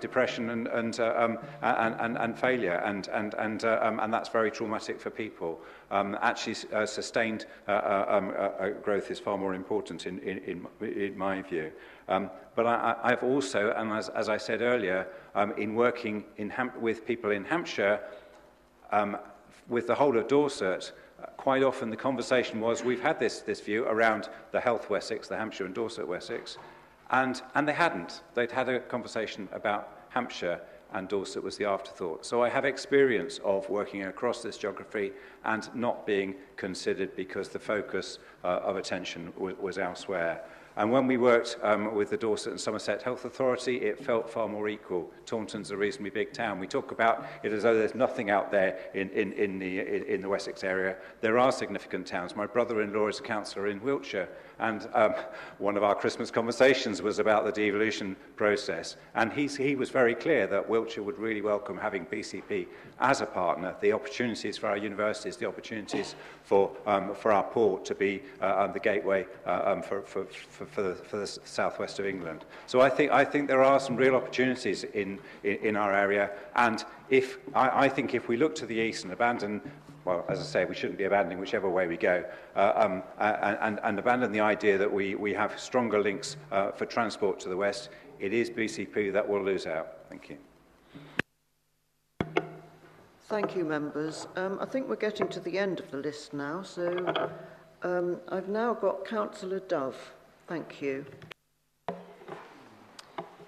depression and failure, and that's very traumatic for people. Actually, sustained growth is far more important in my view. But I've also, and as I said earlier, in working with people in Hampshire, with the whole of Dorset, quite often the conversation was, we've had this view around the Health Wessex, the Hampshire and Dorset Wessex, and they hadn't. They'd had a conversation about Hampshire, and Dorset was the afterthought. So I have experience of working across this geography and not being considered because the focus of attention was elsewhere. And when we worked with the Dorset and Somerset Health Authority, it felt far more equal. Taunton's a reasonably big town. We talk about it as though there's nothing out there in the Wessex area. There are significant towns. My brother-in-law is a councillor in Wiltshire, and one of our Christmas conversations was about the devolution process. And he was very clear that Wiltshire would really welcome having BCP as a partner, the opportunities for our universities, the opportunities for our port to be the gateway for the southwest of England. So I think there are some real opportunities in our area, and I think if we look to the east and abandon, well, as I say, we shouldn't be abandoning whichever way we go, and abandon the idea that we have stronger links for transport to the west, it is BCP that will lose out. Thank you. Thank you, members. I think we're getting to the end of the list now, so I've now got Councillor Dove. Thank you.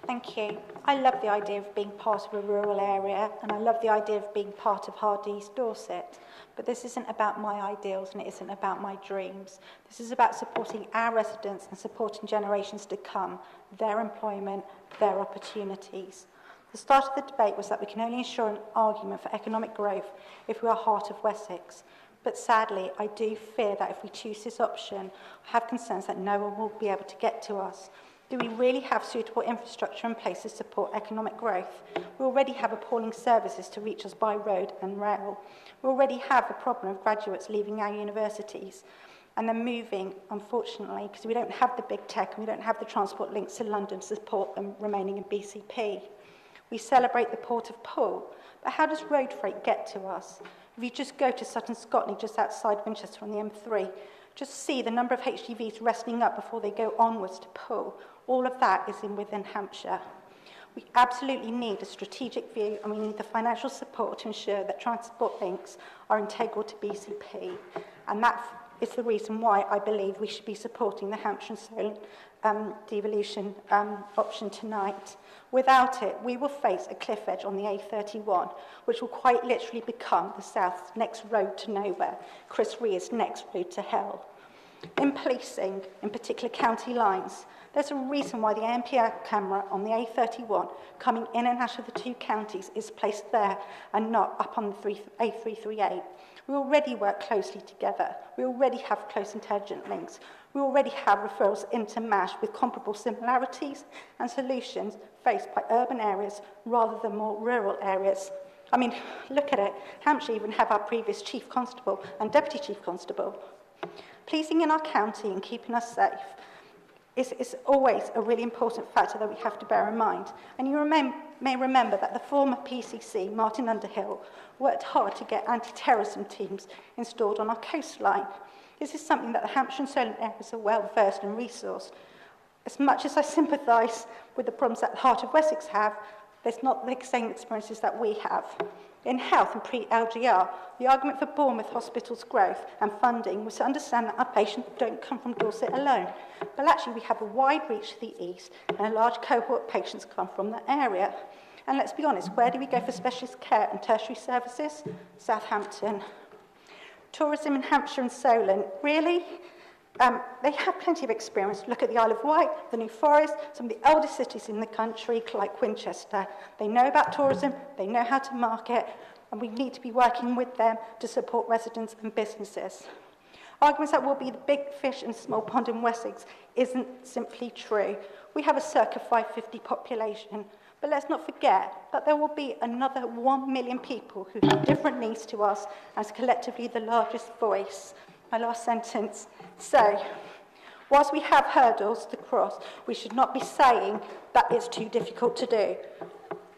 Thank you. I love the idea of being part of a rural area, and I love the idea of being part of Hard East Dorset. But this isn't about my ideals, and it isn't about my dreams. This is about supporting our residents and supporting generations to come, their employment, their opportunities. The start of the debate was that we can only ensure an argument for economic growth if we are Heart of Wessex. But sadly, I do fear that if we choose this option, I have concerns that no one will be able to get to us. Do we really have suitable infrastructure in place to support economic growth? We already have appalling services to reach us by road and rail. We already have a problem of graduates leaving our universities and then moving, unfortunately, because we don't have the big tech and we don't have the transport links to London to support them remaining in BCP. We celebrate the Port of Poole, But how does road freight get to us? If you just go to Sutton Scotland, just outside Winchester on the M3, just see the number of HGVs resting up before they go onwards to Poole. All of that is within Hampshire. We absolutely need a strategic view, and we need the financial support to ensure that transport links are integral to BCP. And that is the reason why I believe we should be supporting the Hampshire and Solent devolution option tonight. Without it, we will face a cliff edge on the A31, which will quite literally become the South's next road to nowhere, Chris Rear's next road to hell. In policing, in particular county lines, there's a reason why the ANPR camera on the A31 coming in and out of the two counties is placed there and not up on the A338. We already work closely together. We already have close intelligent links. We already have referrals into MASH with comparable similarities and solutions faced by urban areas rather than more rural areas. I mean, look at it. Hampshire even have our previous Chief Constable and Deputy Chief Constable. Policing in our county and keeping us safe is always a really important factor that we have to bear in mind. And you may remember that the former PCC, Martin Underhill, worked hard to get anti-terrorism teams installed on our coastline. This is something that the Hampshire and Solent areas are well versed and resourced. As much as I sympathise with the problems that the Heart of Wessex have, there's not the same experiences that we have. In health and pre-LGR, the argument for Bournemouth Hospital's growth and funding was to understand that our patients don't come from Dorset alone, but actually we have a wide reach to the east and a large cohort of patients come from the area. And let's be honest, where do we go for specialist care and tertiary services? Southampton. Tourism in Hampshire and Solent, really? They have plenty of experience. Look at the Isle of Wight, the New Forest, some of the oldest cities in the country, like Winchester. They know about tourism, they know how to market, and we need to be working with them to support residents and businesses. Arguments that we'll be the big fish in a small pond in Wessex isn't simply true. We have a circa 550 population, but let's not forget that there will be another 1 million people who have different needs to us as collectively the largest voice. My last sentence. So, whilst we have hurdles to cross, we should not be saying that it's too difficult to do.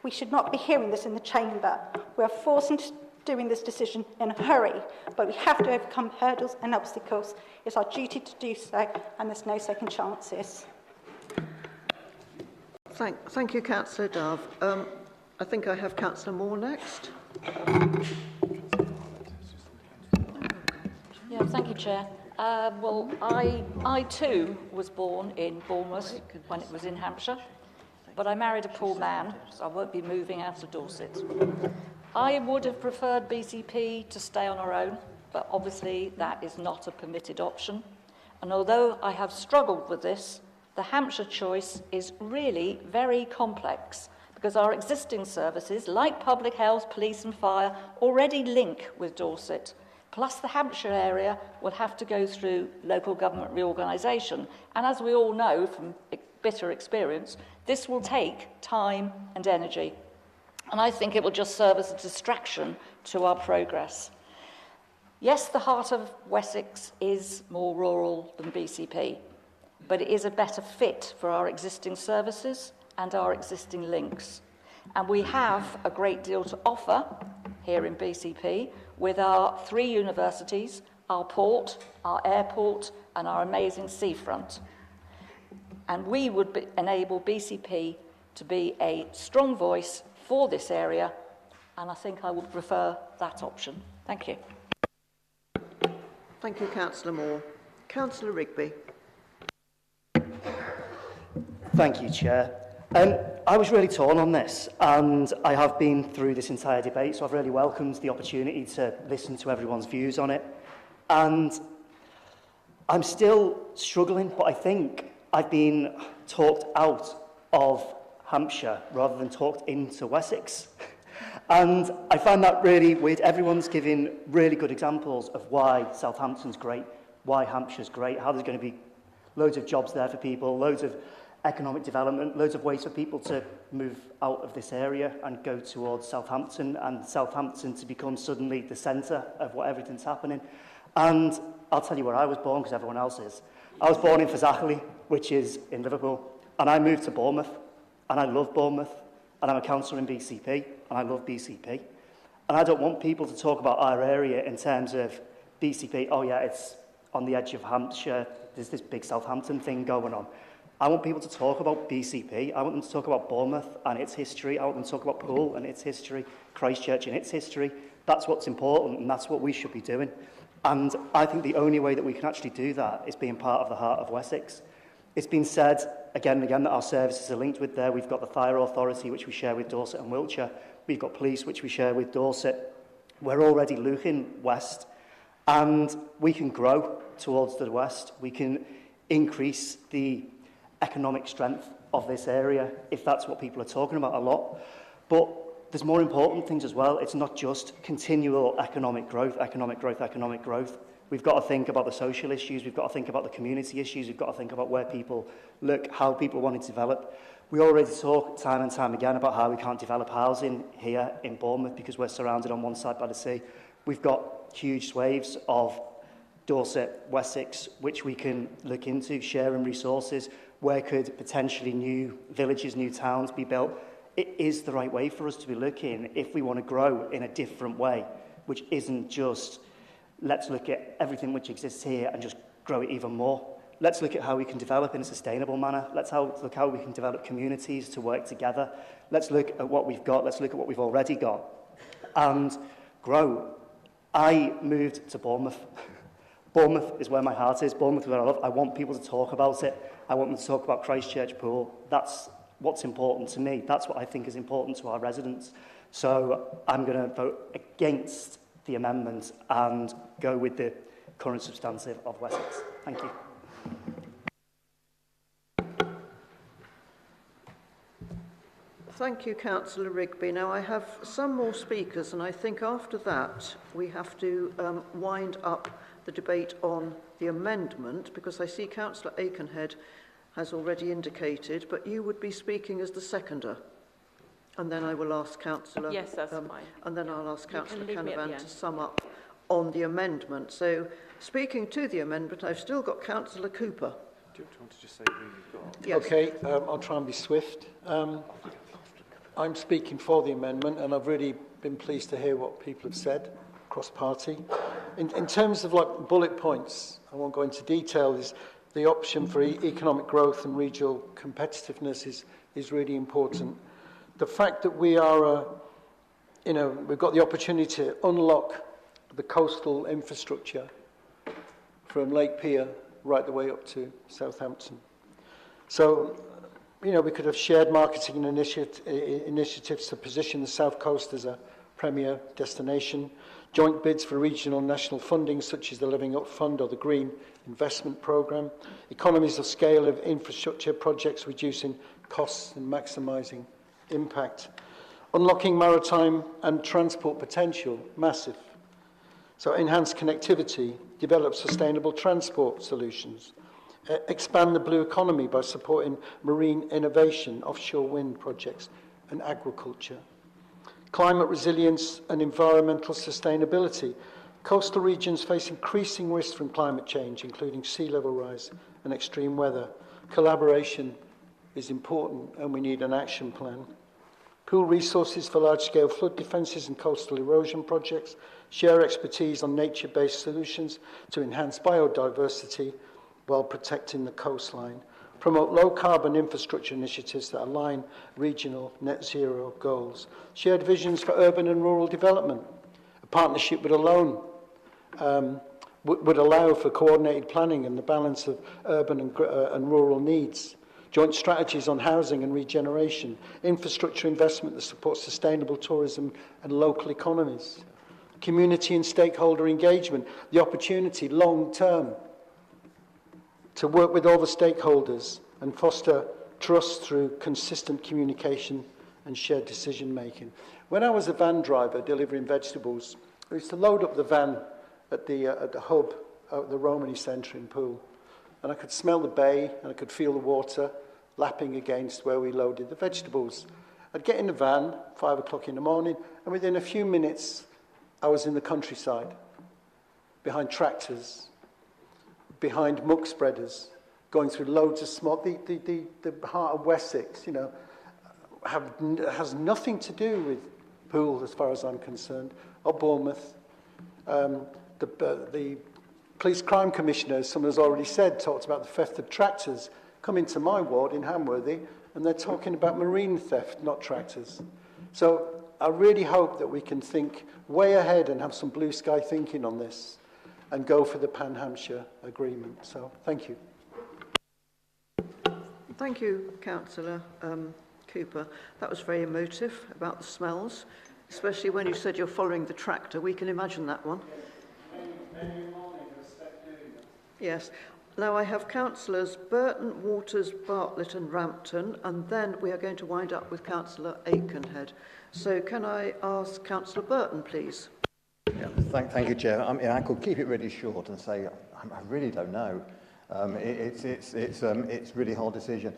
We should not be hearing this in the chamber. We are forced into doing this decision in a hurry, but we have to overcome hurdles and obstacles. It's our duty to do so, and there's no second chances. Thank you, Councillor Dove. I think I have Councillor Moore next. Yeah, thank you, Chair. Well, I too was born in Bournemouth when it was in Hampshire, but I married a poor man, so I won't be moving out of Dorset. I would have preferred BCP to stay on our own, but obviously that is not a permitted option. And although I have struggled with this, the Hampshire choice is really very complex because our existing services, like public health, police and fire, already link with Dorset. Plus the Hampshire area will have to go through local government reorganisation. And as we all know from bitter experience, this will take time and energy. And I think it will just serve as a distraction to our progress. Yes, the Heart of Wessex is more rural than BCP, but it is a better fit for our existing services and our existing links. And we have a great deal to offer here in BCP with our 3 universities, our port, our airport, and our amazing seafront. And we would enable BCP to be a strong voice for this area, and I think I would prefer that option. Thank you. Thank you, Councillor Moore. Councillor Rigby. Thank you, Chair. I was really torn on this, and I have been through this entire debate, so I've really welcomed the opportunity to listen to everyone's views on it. And I'm still struggling, but I think I've been talked out of Hampshire rather than talked into Wessex. And I find that really weird. Everyone's giving really good examples of why Southampton's great, why Hampshire's great, how there's going to be loads of jobs there for people, loads of economic development, loads of ways for people to move out of this area and go towards Southampton, and Southampton to become suddenly the centre of what everything's happening. And I'll tell you where I was born, because everyone else is. I was born in Fazakerley, which is in Liverpool, and I moved to Bournemouth, and I love Bournemouth, and I'm a councillor in BCP, and I love BCP. And I don't want people to talk about our area in terms of BCP, oh yeah, it's on the edge of Hampshire, there's this big Southampton thing going on. I want people to talk about BCP. I want them to talk about Bournemouth and its history. I want them to talk about Poole and its history, Christchurch and its history. That's what's important, and that's what we should be doing. And I think the only way that we can actually do that is being part of the heart of Wessex. It's been said again and again that our services are linked with there. We've got the Fire Authority, which we share with Dorset and Wiltshire. We've got police, which we share with Dorset. We're already looking west, and we can grow towards the west. We can increase the economic strength of this area, if that's what people are talking about a lot. But there's more important things as well. It's not just continual economic growth, economic growth, economic growth. We've got to think about the social issues. We've got to think about the community issues. We've got to think about where people look, how people want to develop. We already talk time and time again about how we can't develop housing here in Bournemouth because we're surrounded on one side by the sea. We've got huge swathes of Dorset, Wessex, which we can look into, sharing resources. Where could potentially new villages, new towns be built? It is the right way for us to be looking if we want to grow in a different way, which isn't just, let's look at everything which exists here and just grow it even more. Let's look at how we can develop in a sustainable manner. Let's look how we can develop communities to work together. Let's look at what we've got. Let's look at what we've already got and grow. I moved to Bournemouth. Bournemouth is where my heart is. Bournemouth is where I love. I want people to talk about it. I want them to talk about Christchurch, Poole. That's what's important to me. That's what I think is important to our residents. So I'm going to vote against the amendment and go with the current substantive of Wessex. Thank you. Thank you, Councillor Rigby. Now, I have some more speakers, and I think after that we have to wind up the debate on the amendment, because I see Councillor Aikenhead has already indicated, but you would be speaking as the seconder. And then I will ask Councillor... Yes, that's fine. And then I'll ask Councillor Canavan to sum up on the amendment. So, speaking to the amendment, I've still got Councillor Cooper. Do you want to just say who you've got? Yes. Okay, I'll try and be swift. I'm speaking for the amendment, and I've really been pleased to hear what people have said cross-party. In terms of like bullet points, I won't go into detail, is the option for economic growth and regional competitiveness is really important. The fact that we are, we've got the opportunity to unlock the coastal infrastructure from Lake Pier right the way up to Southampton. So, we could have shared marketing initiatives to position the South Coast as a premier destination, joint bids for regional and national funding such as the Living Up Fund or the Green Investment Programme, economies of scale of infrastructure projects reducing costs and maximising impact, unlocking maritime and transport potential, massive. So enhanced connectivity, develop sustainable transport solutions, expand the blue economy by supporting marine innovation, offshore wind projects and agriculture. Climate resilience and environmental sustainability. Coastal regions face increasing risks from climate change, including sea level rise and extreme weather. Collaboration is important and we need an action plan. Pool resources for large-scale flood defences and coastal erosion projects. Share expertise on nature-based solutions to enhance biodiversity while protecting the coastline. Promote low-carbon infrastructure initiatives that align regional net zero goals. Shared visions for urban and rural development. A partnership would allow for coordinated planning and the balance of urban and rural needs. Joint strategies on housing and regeneration. Infrastructure investment that supports sustainable tourism and local economies. Community and stakeholder engagement. The opportunity long-term to work with all the stakeholders and foster trust through consistent communication and shared decision-making. When I was a van driver delivering vegetables, I used to load up the van at the hub at the Romany Centre in Poole, and I could smell the bay and I could feel the water lapping against where we loaded the vegetables. I'd get in the van, 5 o'clock in the morning, and within a few minutes, I was in the countryside, behind tractors, behind muck spreaders, going through loads of smog. The heart of Wessex, has nothing to do with pool, as far as I'm concerned, of Bournemouth. The Police Crime Commissioner, as someone has already said, talked about the theft of tractors. Come into my ward in Hamworthy, and they're talking about marine theft, not tractors. So I really hope that we can think way ahead and have some blue sky thinking on this and go for the Pan-Hampshire agreement. So thank you. Thank you, Councillor Cooper. That was very emotive about the smells, especially when you said you're following the tractor. We can imagine that one. Yes. Now I have Councillors Burton, Waters, Bartlett and Rampton, and then we are going to wind up with Councillor Aikenhead. So can I ask Councillor Burton, please? Yeah, thank you, Chair. I could keep it really short and say I really don't know. It's really hard decision.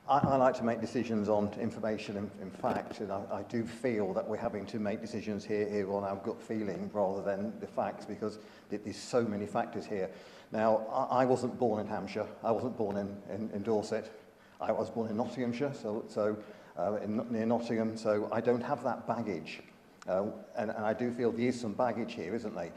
I like to make decisions on information and fact, and I do feel that we're having to make decisions here on our gut feeling rather than the facts, because there's so many factors here. Now, I wasn't born in Hampshire. I wasn't born in Dorset. I was born in Nottinghamshire, near Nottingham, so I don't have that baggage. And I do feel there is some baggage here, isn't there?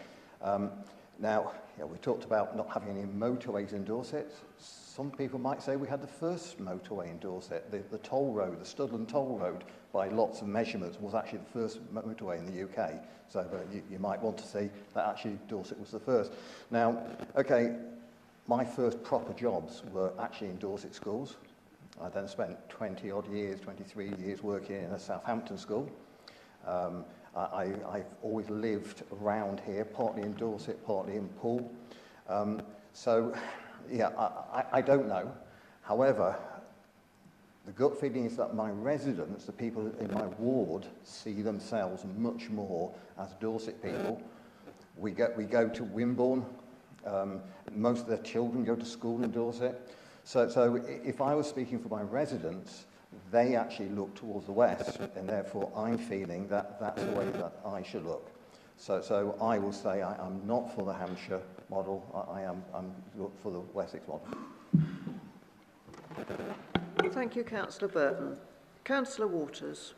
Now, we talked about not having any motorways in Dorset. Some people might say we had the first motorway in Dorset. The toll road, the Studland toll road, by lots of measurements, was actually the first motorway in the UK. So you might want to say that actually Dorset was the first. Now, okay, my first proper jobs were actually in Dorset schools. I then spent 20-odd years, 23 years working in a Southampton school. I've always lived around here, partly in Dorset, partly in Poole. So, yeah, I don't know. However, the gut feeling is that my residents, the people in my ward, see themselves much more as Dorset people. We go to Wimborne. Most of their children go to school in Dorset. So if I was speaking for my residents, they actually look towards the west, and therefore I'm feeling that that's the way that I should look. So I will say I'm not for the Hampshire model. I'm for the Wessex model. Thank you, Councillor Burton. Councillor Waters.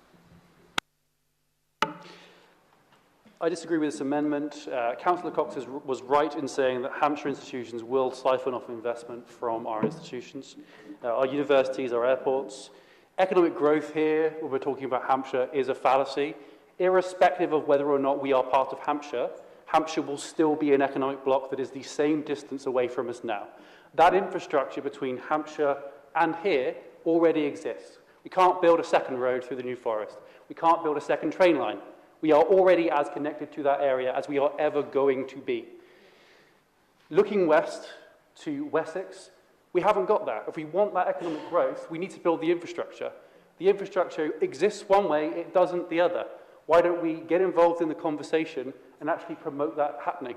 I disagree with this amendment. Councillor Cox was right in saying that Hampshire institutions will siphon off investment from our institutions, our universities, our airports. Economic growth here, when we're talking about Hampshire, is a fallacy. Irrespective of whether or not we are part of Hampshire, Hampshire will still be an economic bloc that is the same distance away from us now. That infrastructure between Hampshire and here already exists. We can't build a second road through the New Forest. We can't build a second train line. We are already as connected to that area as we are ever going to be. Looking west to Wessex, we haven't got that. If we want that economic growth, we need to build the infrastructure. The infrastructure exists one way, it doesn't the other. Why don't we get involved in the conversation and actually promote that happening?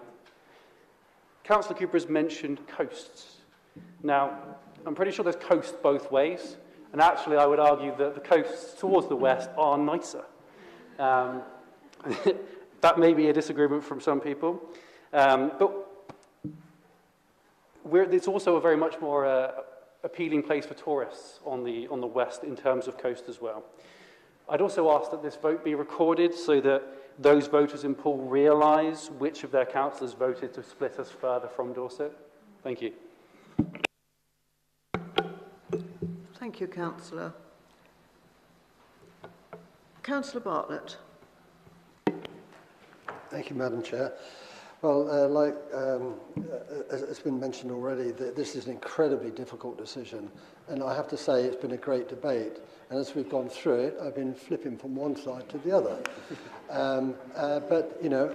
Councillor Cooper has mentioned coasts. Now, I'm pretty sure there's coast both ways, and actually I would argue that the coasts towards the west are nicer. That may be a disagreement from some people, but it's also a very much more appealing place for tourists on the west in terms of coast as well. I'd also ask that this vote be recorded so that those voters in Poole realise which of their councillors voted to split us further from Dorset. Thank you. Thank you, Councillor. Councillor Bartlett. Thank you, Madam Chair. Well, as it's been mentioned already, this is an incredibly difficult decision, and I have to say it's been a great debate. And as we've gone through it, I've been flipping from one side to the other. But, you know,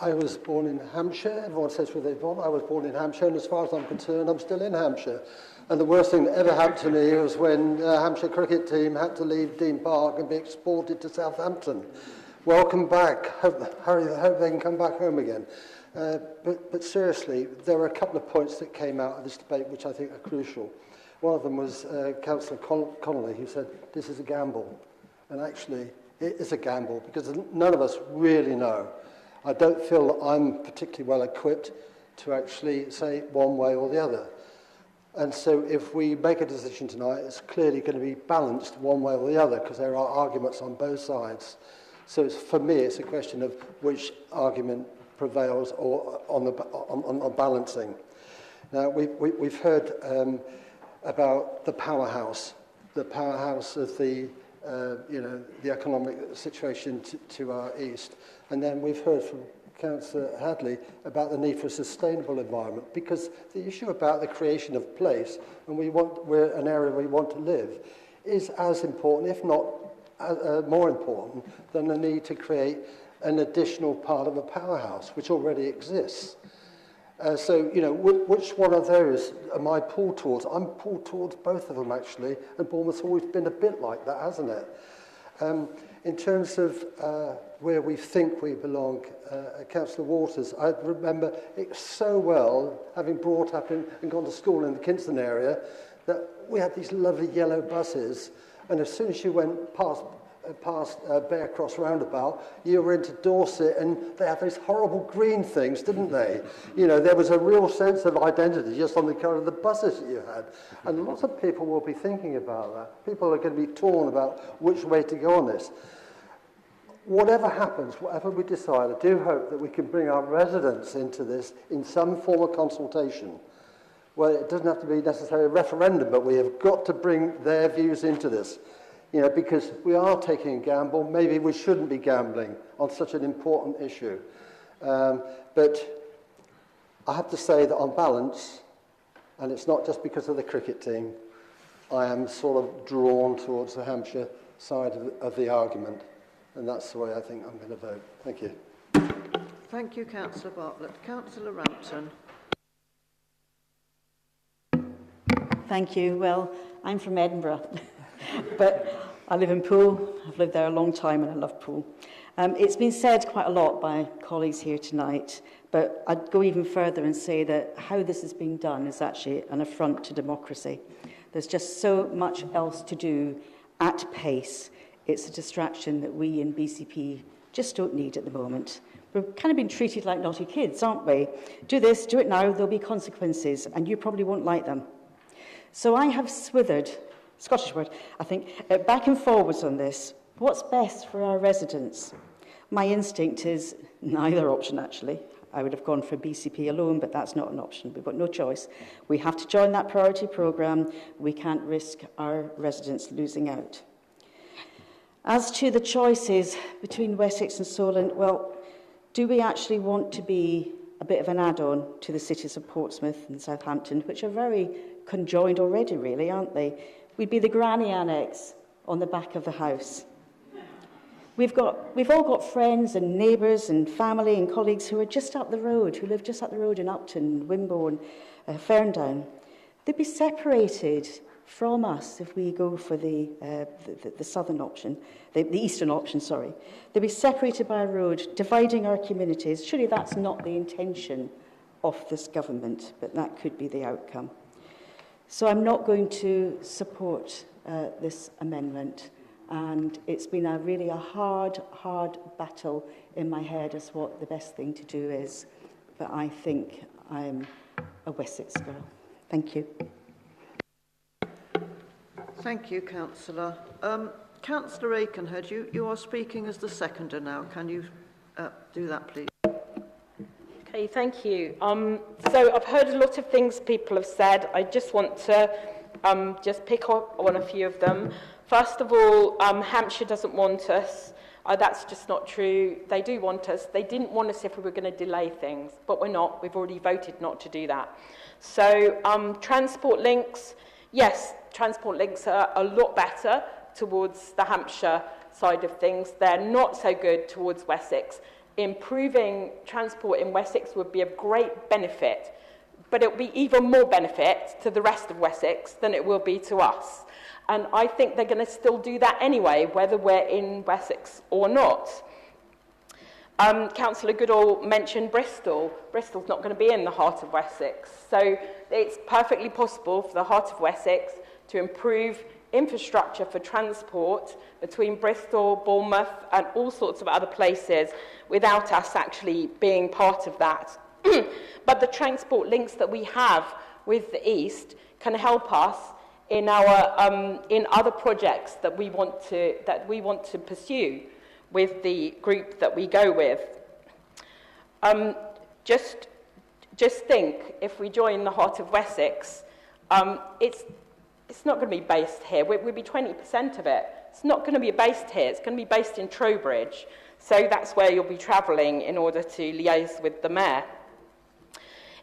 I was born in Hampshire. Everyone says where they're born. I was born in Hampshire, and as far as I'm concerned, I'm still in Hampshire. And the worst thing that ever happened to me was when the Hampshire cricket team had to leave Dean Park and be exported to Southampton. Welcome back. Hope they can come back home again. But seriously, there were a couple of points that came out of this debate which I think are crucial. One of them was Councillor Connolly, who said this is a gamble. And actually, it is a gamble because none of us really know. I don't feel that I'm particularly well equipped to actually say one way or the other. And so if we make a decision tonight, it's clearly going to be balanced one way or the other because there are arguments on both sides. So for me, it's a question of which argument prevails or on balancing. Now, we've heard about the powerhouse of the the economic situation to our east, and then we've heard from Councillor Hadley about the need for a sustainable environment, because the issue about the creation of place, and we're an area we want to live, is as important, if not more important, than the need to create an additional part of a powerhouse, which already exists. So, which one of those am I pulled towards? I'm pulled towards both of them, actually, and Bournemouth's always been a bit like that, hasn't it? In terms of where we think we belong, Councillor Waters, I remember it so well, having brought up and gone to school in the Kingston area, that we had these lovely yellow buses, and as soon as you went past Bear Cross roundabout, you were into Dorset, and they had these horrible green things, didn't they? There was a real sense of identity just on the colour of the buses that you had. And lots of people will be thinking about that. People are going to be torn about which way to go on this. Whatever happens, whatever we decide, I do hope that we can bring our residents into this in some form of consultation. Well, it doesn't have to be necessarily a referendum, but we have got to bring their views into this. Because we are taking a gamble. Maybe we shouldn't be gambling on such an important issue. But I have to say that on balance, and it's not just because of the cricket team, I am sort of drawn towards the Hampshire side of the argument. And that's the way I think I'm going to vote. Thank you. Thank you, Councillor Bartlett. Councillor Rampton. Thank you. Well, I'm from Edinburgh. But I live in Poole. I've lived there a long time and I love Poole. It's been said quite a lot by colleagues here tonight, but I'd go even further and say that how this is being done is actually an affront to democracy. There's just so much else to do at pace. It's a distraction that we in BCP just don't need at the moment. We're kind of being treated like naughty kids, aren't we? Do this, do it now, there'll be consequences, and you probably won't like them. So I have swithered, Scottish word, I think, back and forwards on this. What's best for our residents? My instinct is neither option, actually. I would have gone for BCP alone, but that's not an option. We've got no choice. We have to join that priority programme. We can't risk our residents losing out. As to the choices between Wessex and Solent, well, do we actually want to be a bit of an add-on to the cities of Portsmouth and Southampton, which are very conjoined already, really, aren't they? We'd be the granny annex on the back of the house. We've all got friends and neighbours and family and colleagues who are just up the road, who live just up the road in Upton, Wimborne, Ferndown. They'd be separated from us if we go for the southern option, the eastern option, sorry. They'd be separated by a road, dividing our communities. Surely that's not the intention of this government, but that could be the outcome. So I'm not going to support this amendment. And it's been really a hard battle in my head as what the best thing to do is. But I think I'm a Wessex girl. Thank you. Thank you, Councillor. Councillor Aikenhead, you are speaking as the seconder now. Can you do that, please? Okay, thank you. So I've heard a lot of things people have said. I just want to just pick up on a few of them. First of all, Hampshire doesn't want us. That's just not true. They do want us. They didn't want us if we were going to delay things, but we're not. We've already voted not to do that. So transport links, yes, transport links are a lot better towards the Hampshire side of things. They're not so good towards Wessex. Improving transport in Wessex would be of great benefit, but it will be even more benefit to the rest of Wessex than it will be to us. And I think they're going to still do that anyway, whether we're in Wessex or not. Councillor Goodall mentioned Bristol. Bristol's not going to be in the heart of Wessex. So it's perfectly possible for the heart of Wessex to improve infrastructure for transport between Bristol, Bournemouth, and all sorts of other places without us actually being part of that. But the transport links that we have with the East can help us in our in other projects that we want to pursue. with the group that we go with. Just think, if we join the Heart of Wessex, it's not going to be based here. We'll be 20% of it. It's not going to be based here. It's going to be based in Trowbridge. So that's where you'll be travelling in order to liaise with the mayor.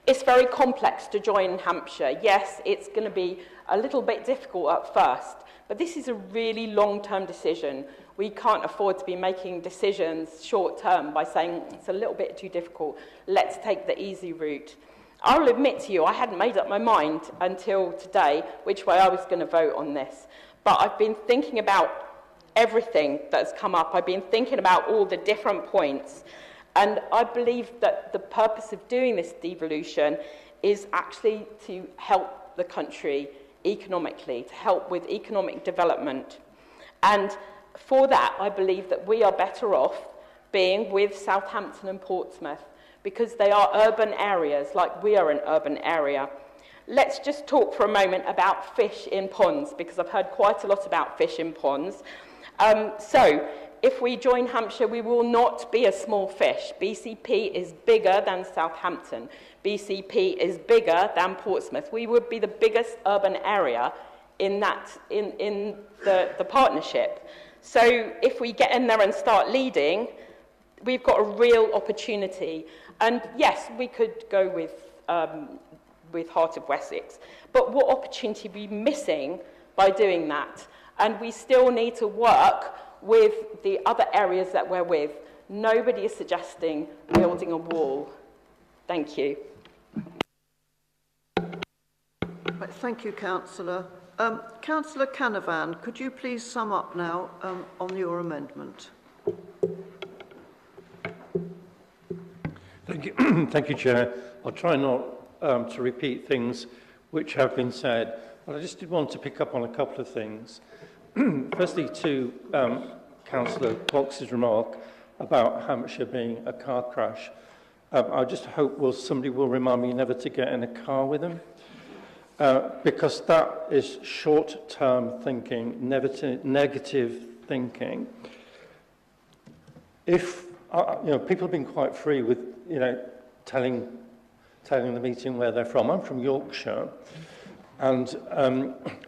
It's very complex to join Hampshire. Yes, it's going to be a little bit difficult at first, but this is a really long-term decision. We can't afford to be making decisions short-term by saying it's a little bit too difficult. Let's take the easy route. I'll admit to you, I hadn't made up my mind until today which way I was going to vote on this. But I've been thinking about everything that's come up. I've been thinking about all the different points. And I believe that the purpose of doing this devolution is actually to help the country economically, to help with economic development. And for that, I believe that we are better off being with Southampton and Portsmouth, because they are urban areas, like we are an urban area. Let's just talk for a moment about fish in ponds, because I've heard quite a lot about fish in ponds. So, if we join Hampshire, we will not be a small fish. BCP is bigger than Southampton. BCP is bigger than Portsmouth. We would be the biggest urban area in the partnership. So if we get in there and start leading, we've got a real opportunity. And yes, we could go with Heart of Wessex, but what opportunity are we missing by doing that? And we still need to work with the other areas that we're with. Nobody is suggesting building a wall. Thank you. Right, thank you, Councillor. Councillor Canavan, could you please sum up now on your amendment? Thank you, thank you, Chair. I'll try not to repeat things which have been said, but I just did want to pick up on a couple of things. Firstly, to Councillor Fox's remark about Hampshire being a car crash. I just hope somebody will remind me never to get in a car with them, because that is short-term thinking, negative thinking. If people have been quite free with telling the meeting where they're from. I'm from Yorkshire, and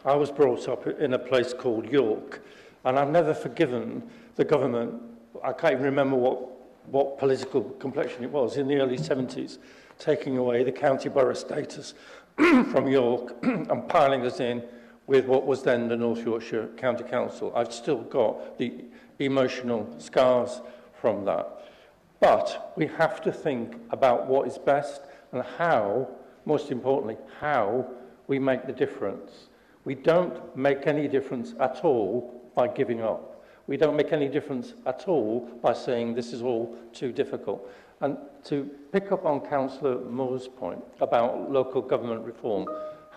I was brought up in a place called York, and I've never forgiven the government. I can't even remember what political complexion it was in the early 70s, taking away the county borough status from York and piling us in with what was then the North Yorkshire County Council. I've still got the emotional scars from that. But we have to think about what is best and how, most importantly, how we make the difference. We don't make any difference at all by giving up. We don't make any difference at all by saying this is all too difficult. And to pick up on Councillor Moore's point about local government reform,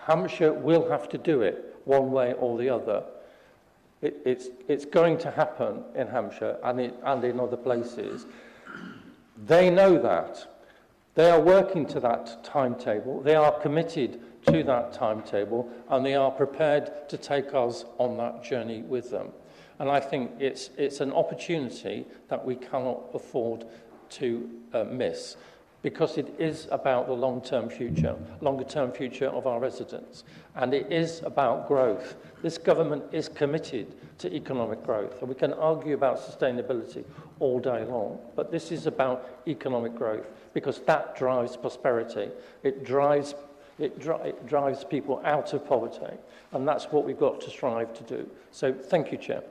Hampshire will have to do it one way or the other. It's going to happen in Hampshire and in other places. They know that. They are working to that timetable. They are committed to that timetable, and they are prepared to take us on that journey with them. And I think it's an opportunity that we cannot afford to miss, because it is about the longer-term future of our residents, and it is about growth. This government is committed to economic growth, and we can argue about sustainability all day long, but this is about economic growth, because that drives prosperity. It drives people out of poverty, and that's what we've got to strive to do. So thank you, Chair.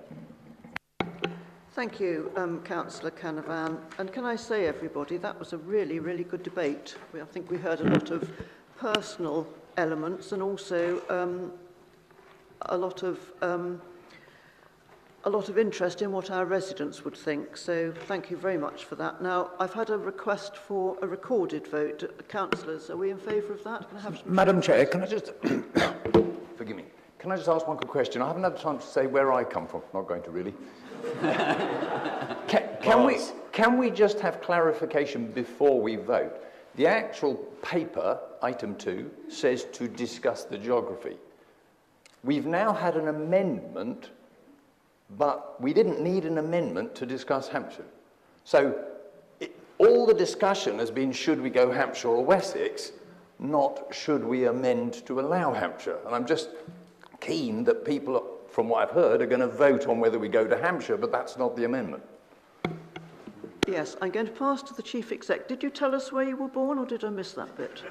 Thank you, Councillor Canavan. And can I say, everybody, that was a really, really good debate. I think we heard a lot of personal elements and also a lot of interest in what our residents would think. So thank you very much for that. Now, I've had a request for a recorded vote. Councillors, are we in favour of that? Can I have some Madam Chair, can I just... Forgive me. Can I just ask one quick question? I haven't had time to say where I come from. Not going to really. Can we just have clarification before we vote? The actual paper, item 2, says to discuss the geography. We've now had an amendment but we didn't need an amendment to discuss Hampshire. So all the discussion has been, should we go Hampshire or Wessex, not should we amend to allow Hampshire. And I'm just keen that people, from what I've heard, are going to vote on whether we go to Hampshire, but that's not the amendment. Yes, I'm going to pass to the Chief Exec. Did you tell us where you were born, or did I miss that bit?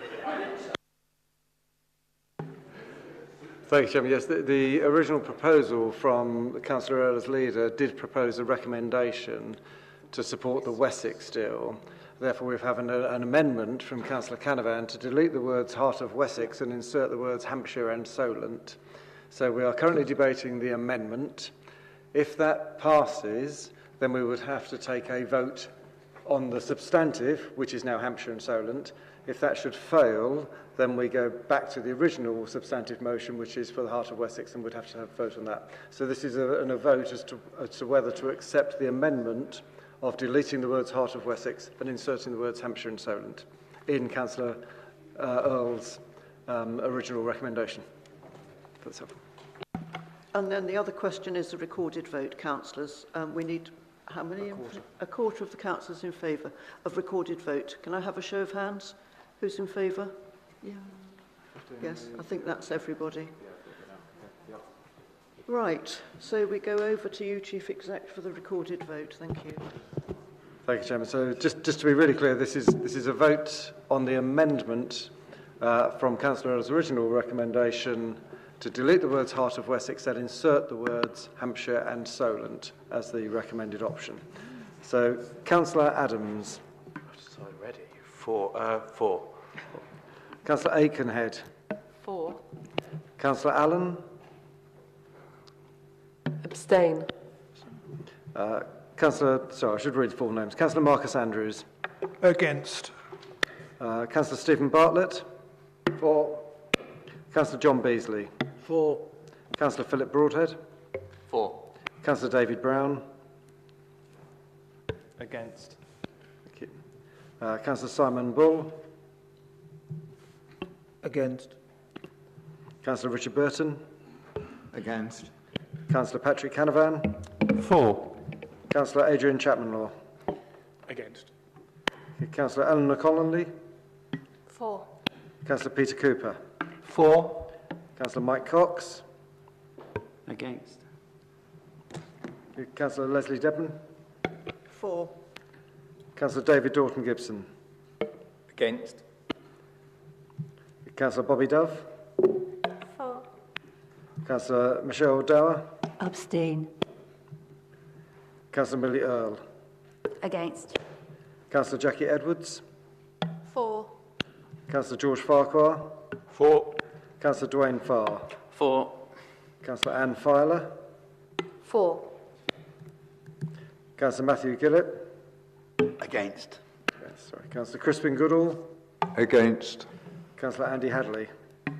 Thank you, Chairman. Yes, the original proposal from Councillor Earle as leader did propose a recommendation to support the Wessex deal. Therefore, we've had an amendment from Councillor Canavan to delete the words Heart of Wessex and insert the words Hampshire and Solent. So we are currently debating the amendment. If that passes, then we would have to take a vote on the substantive, which is now Hampshire and Solent. If that should fail, then we go back to the original substantive motion, which is for the Heart of Wessex, and we'd have to have a vote on that. So this is a vote as to whether to accept the amendment of deleting the words Heart of Wessex and inserting the words Hampshire and Solent in Councillor Earle's original recommendation. That's helpful. And then the other question is the recorded vote, councillors. We need how many? A quarter of the councillors in favour of recorded vote. Can I have a show of hands? Who's in favour? Yeah. Yes, I think that's everybody. Right, so we go over to you, Chief Exec, for the recorded vote. Thank you. Thank you, Chairman. So just to be really clear, this is a vote on the amendment from Councillor Earle's original recommendation to delete the words Heart of Wessex and insert the words Hampshire and Solent as the recommended option. So, Councillor Adams. Ready. Four. Councillor Aikenhead. 4. Councillor Allen. Abstain. Sorry, I should read the full names. Councillor Marcus Andrews. Against. Councillor Stephen Bartlett. For. Councillor John Beasley. For. Councillor Philip Broadhead. For. Councillor David Brown. Against. Thank you. Councillor Simon Bull. Against. Councillor Richard Burton. Against. Councillor Patrick Canavan. For. Councillor Adrian Chapman-Law. Against. Councillor Eleanor Connolly. 4. Councillor Peter Cooper. For. Councillor Mike Cox. Against. Councillor Leslie Debon. For. Councillor David Dorton Gibson. Against. Councillor Bobby Dove. For. Councillor Michelle Dower. Abstain. Councillor Millie Earle. Against. Councillor Jackie Edwards. 4. Councillor George Farquhar. For. Councillor Dwayne Farr. For. Councillor Anne Filer. 4. Councillor Matthew Gillett. Against. Sorry. Councillor Crispin Goodall. Against. Councillor Andy Hadley.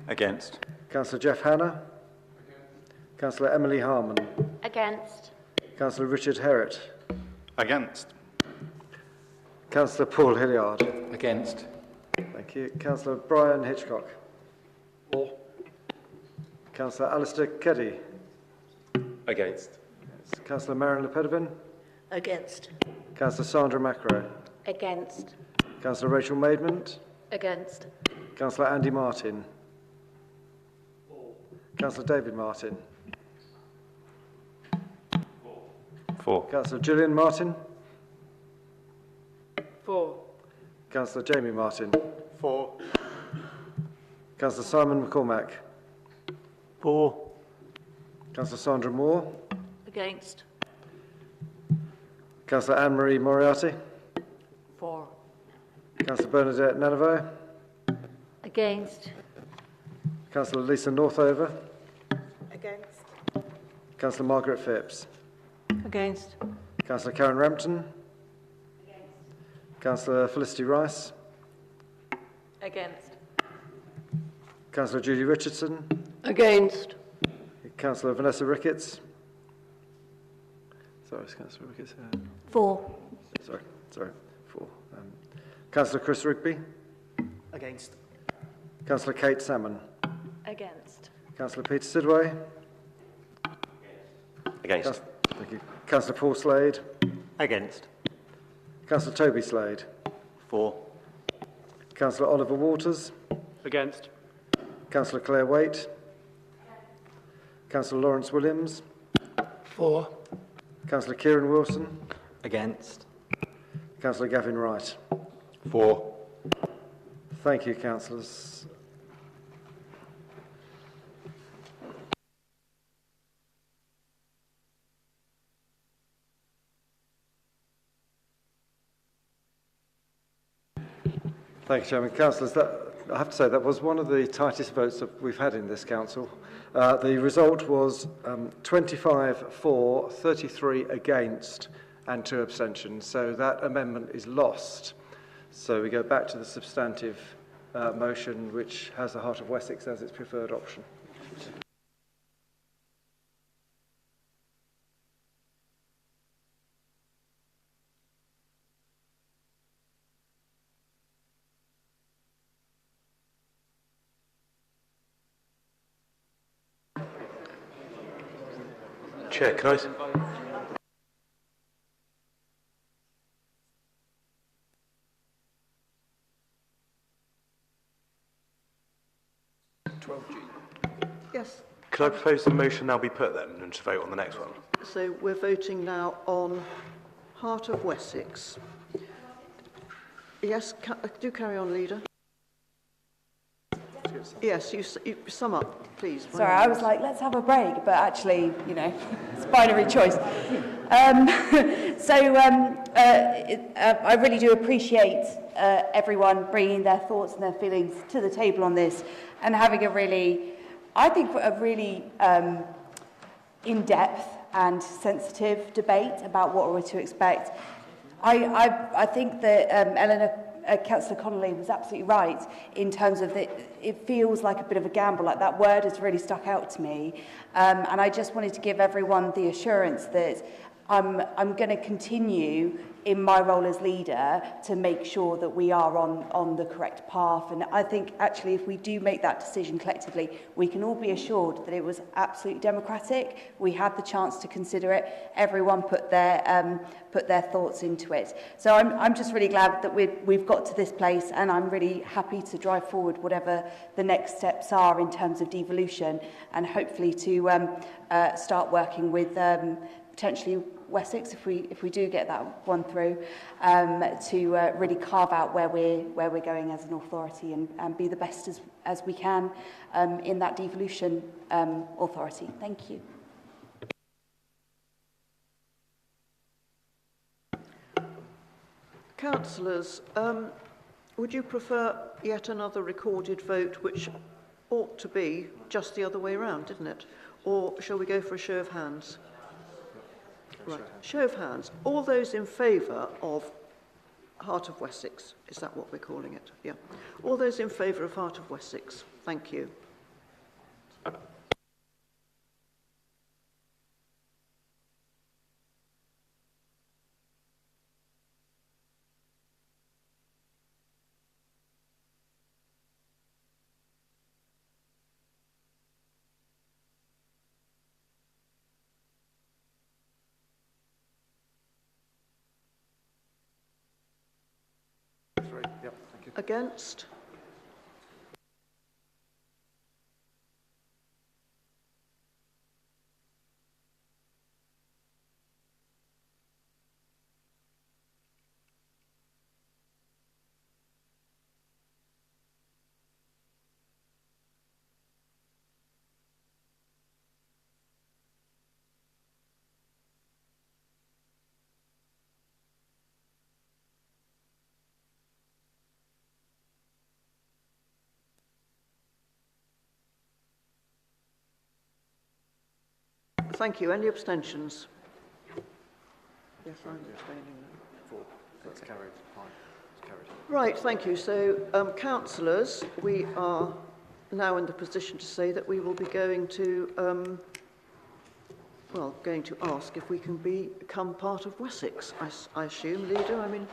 Against. Councillor Jeff Hanna. Councillor Emily Harman. Against. Councillor Richard Herrett. Against. Councillor Paul Hilliard. Against. Thank you. Councillor Brian Hitchcock. For. Councillor Alistair Keddy. Against. Councillor Marion Lepedevin. Against. Councillor Sandra Macro. Against. Councillor Rachel Maidment. Against. Councillor Andy Martin. Councillor David Martin. For. Councillor Gillian Martin. 4. Councillor Jamie Martin. For. Councillor Simon McCormack. For. Councillor Sandra Moore. Against. Councillor Anne-Marie Moriarty. 4. Councillor Bernadette Nanovo. Against. Councillor Lisa Northover. Against. Councillor Margaret Phipps. Against. Councillor Karen Rampton. Councillor Felicity Rice. Against. Councillor Judy Richardson. Against. Councillor Vanessa Ricketts. Sorry, is Councillor Ricketts here? 4. Sorry, 4. Councillor Chris Rigby. Against. Councillor Kate Salmon. Against. Councillor Peter Sidway. Against. Thank you. Councillor Paul Slade. Against. Councillor Toby Slade. For. Councillor Oliver Waters. Against. Councillor Claire Waite. Councillor Lawrence Williams. For. Councillor Kieran Wilson. Against. Councillor Gavin Wright. For. Thank you, councillors. Thank you, Chairman. Councillors, I have to say that was one of the tightest votes that we've had in this council. The result was 25 for, 33 against and 2 abstentions. So that amendment is lost. So we go back to the substantive motion, which has the Heart of Wessex as its preferred option. Chair, can I... Yes. Could I propose the motion now be put then and to vote on the next one? So we're voting now on Heart of Wessex. Yes, do carry on, Leader. Yes, you sum up, please. Sorry, I was like, let's have a break, but actually, you know, it's binary choice. I really do appreciate everyone bringing their thoughts and their feelings to the table on this and having a really, I think, a really in-depth and sensitive debate about what we're to expect. I think that Councillor Connolly was absolutely right in terms of that it feels like a bit of a gamble, like that word has really stuck out to me. And I just wanted to give everyone the assurance that I'm going to continue in my role as leader to make sure that we are on the correct path. And I think actually if we do make that decision collectively, we can all be assured that it was absolutely democratic. We had the chance to consider it. Everyone put their thoughts into it. So I'm just really glad that we've got to this place, and I'm really happy to drive forward whatever the next steps are in terms of devolution, and hopefully to start working with potentially Wessex, if we do get that one through, to really carve out where we're going as an authority and be the best as we can in that devolution authority. Thank you. Councillors, would you prefer yet another recorded vote, which ought to be just the other way around, didn't it? Or shall we go for a show of hands? Right, show of hands. All those in favour of Heart of Wessex, is that what we're calling it? Yeah. All those in favour of Heart of Wessex, thank you. Yep, thank you. Against? Thank you. Any abstentions? Yes, I'm abstaining. That's carried. Fine. It's carried. Right, thank you. So, councillors, we are now in the position to say that we will be going to ask if we can become part of Wessex, I assume, Leader. I mean,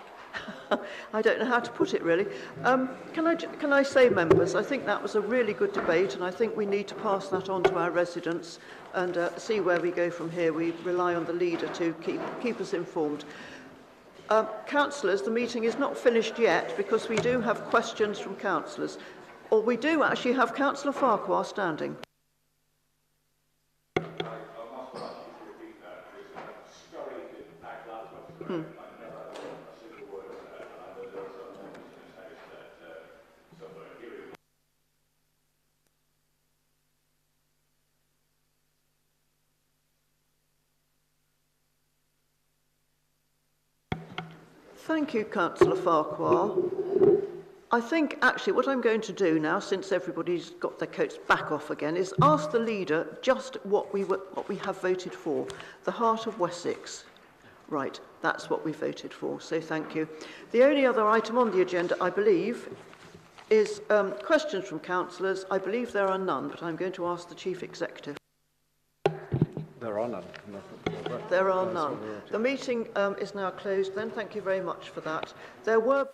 I don't know how to put it really. Can I say, members, I think that was a really good debate, and I think we need to pass that on to our residents and see where we go from here. We rely on the leader to keep us informed. Councillors, the meeting is not finished yet because we do have questions from councillors. Or we do actually have Councillor Farquhar standing. Thank you, Councillor Farquhar. I think actually what I'm going to do now, since everybody's got their coats back off again, is ask the leader just what we have voted for. The heart of Wessex. Right, that's what we voted for, so thank you. The only other item on the agenda, I believe, is questions from councillors. I believe there are none, but I'm going to ask the Chief Executive. There are none. There are none. The meeting is now closed then. Thank you very much for that. There were...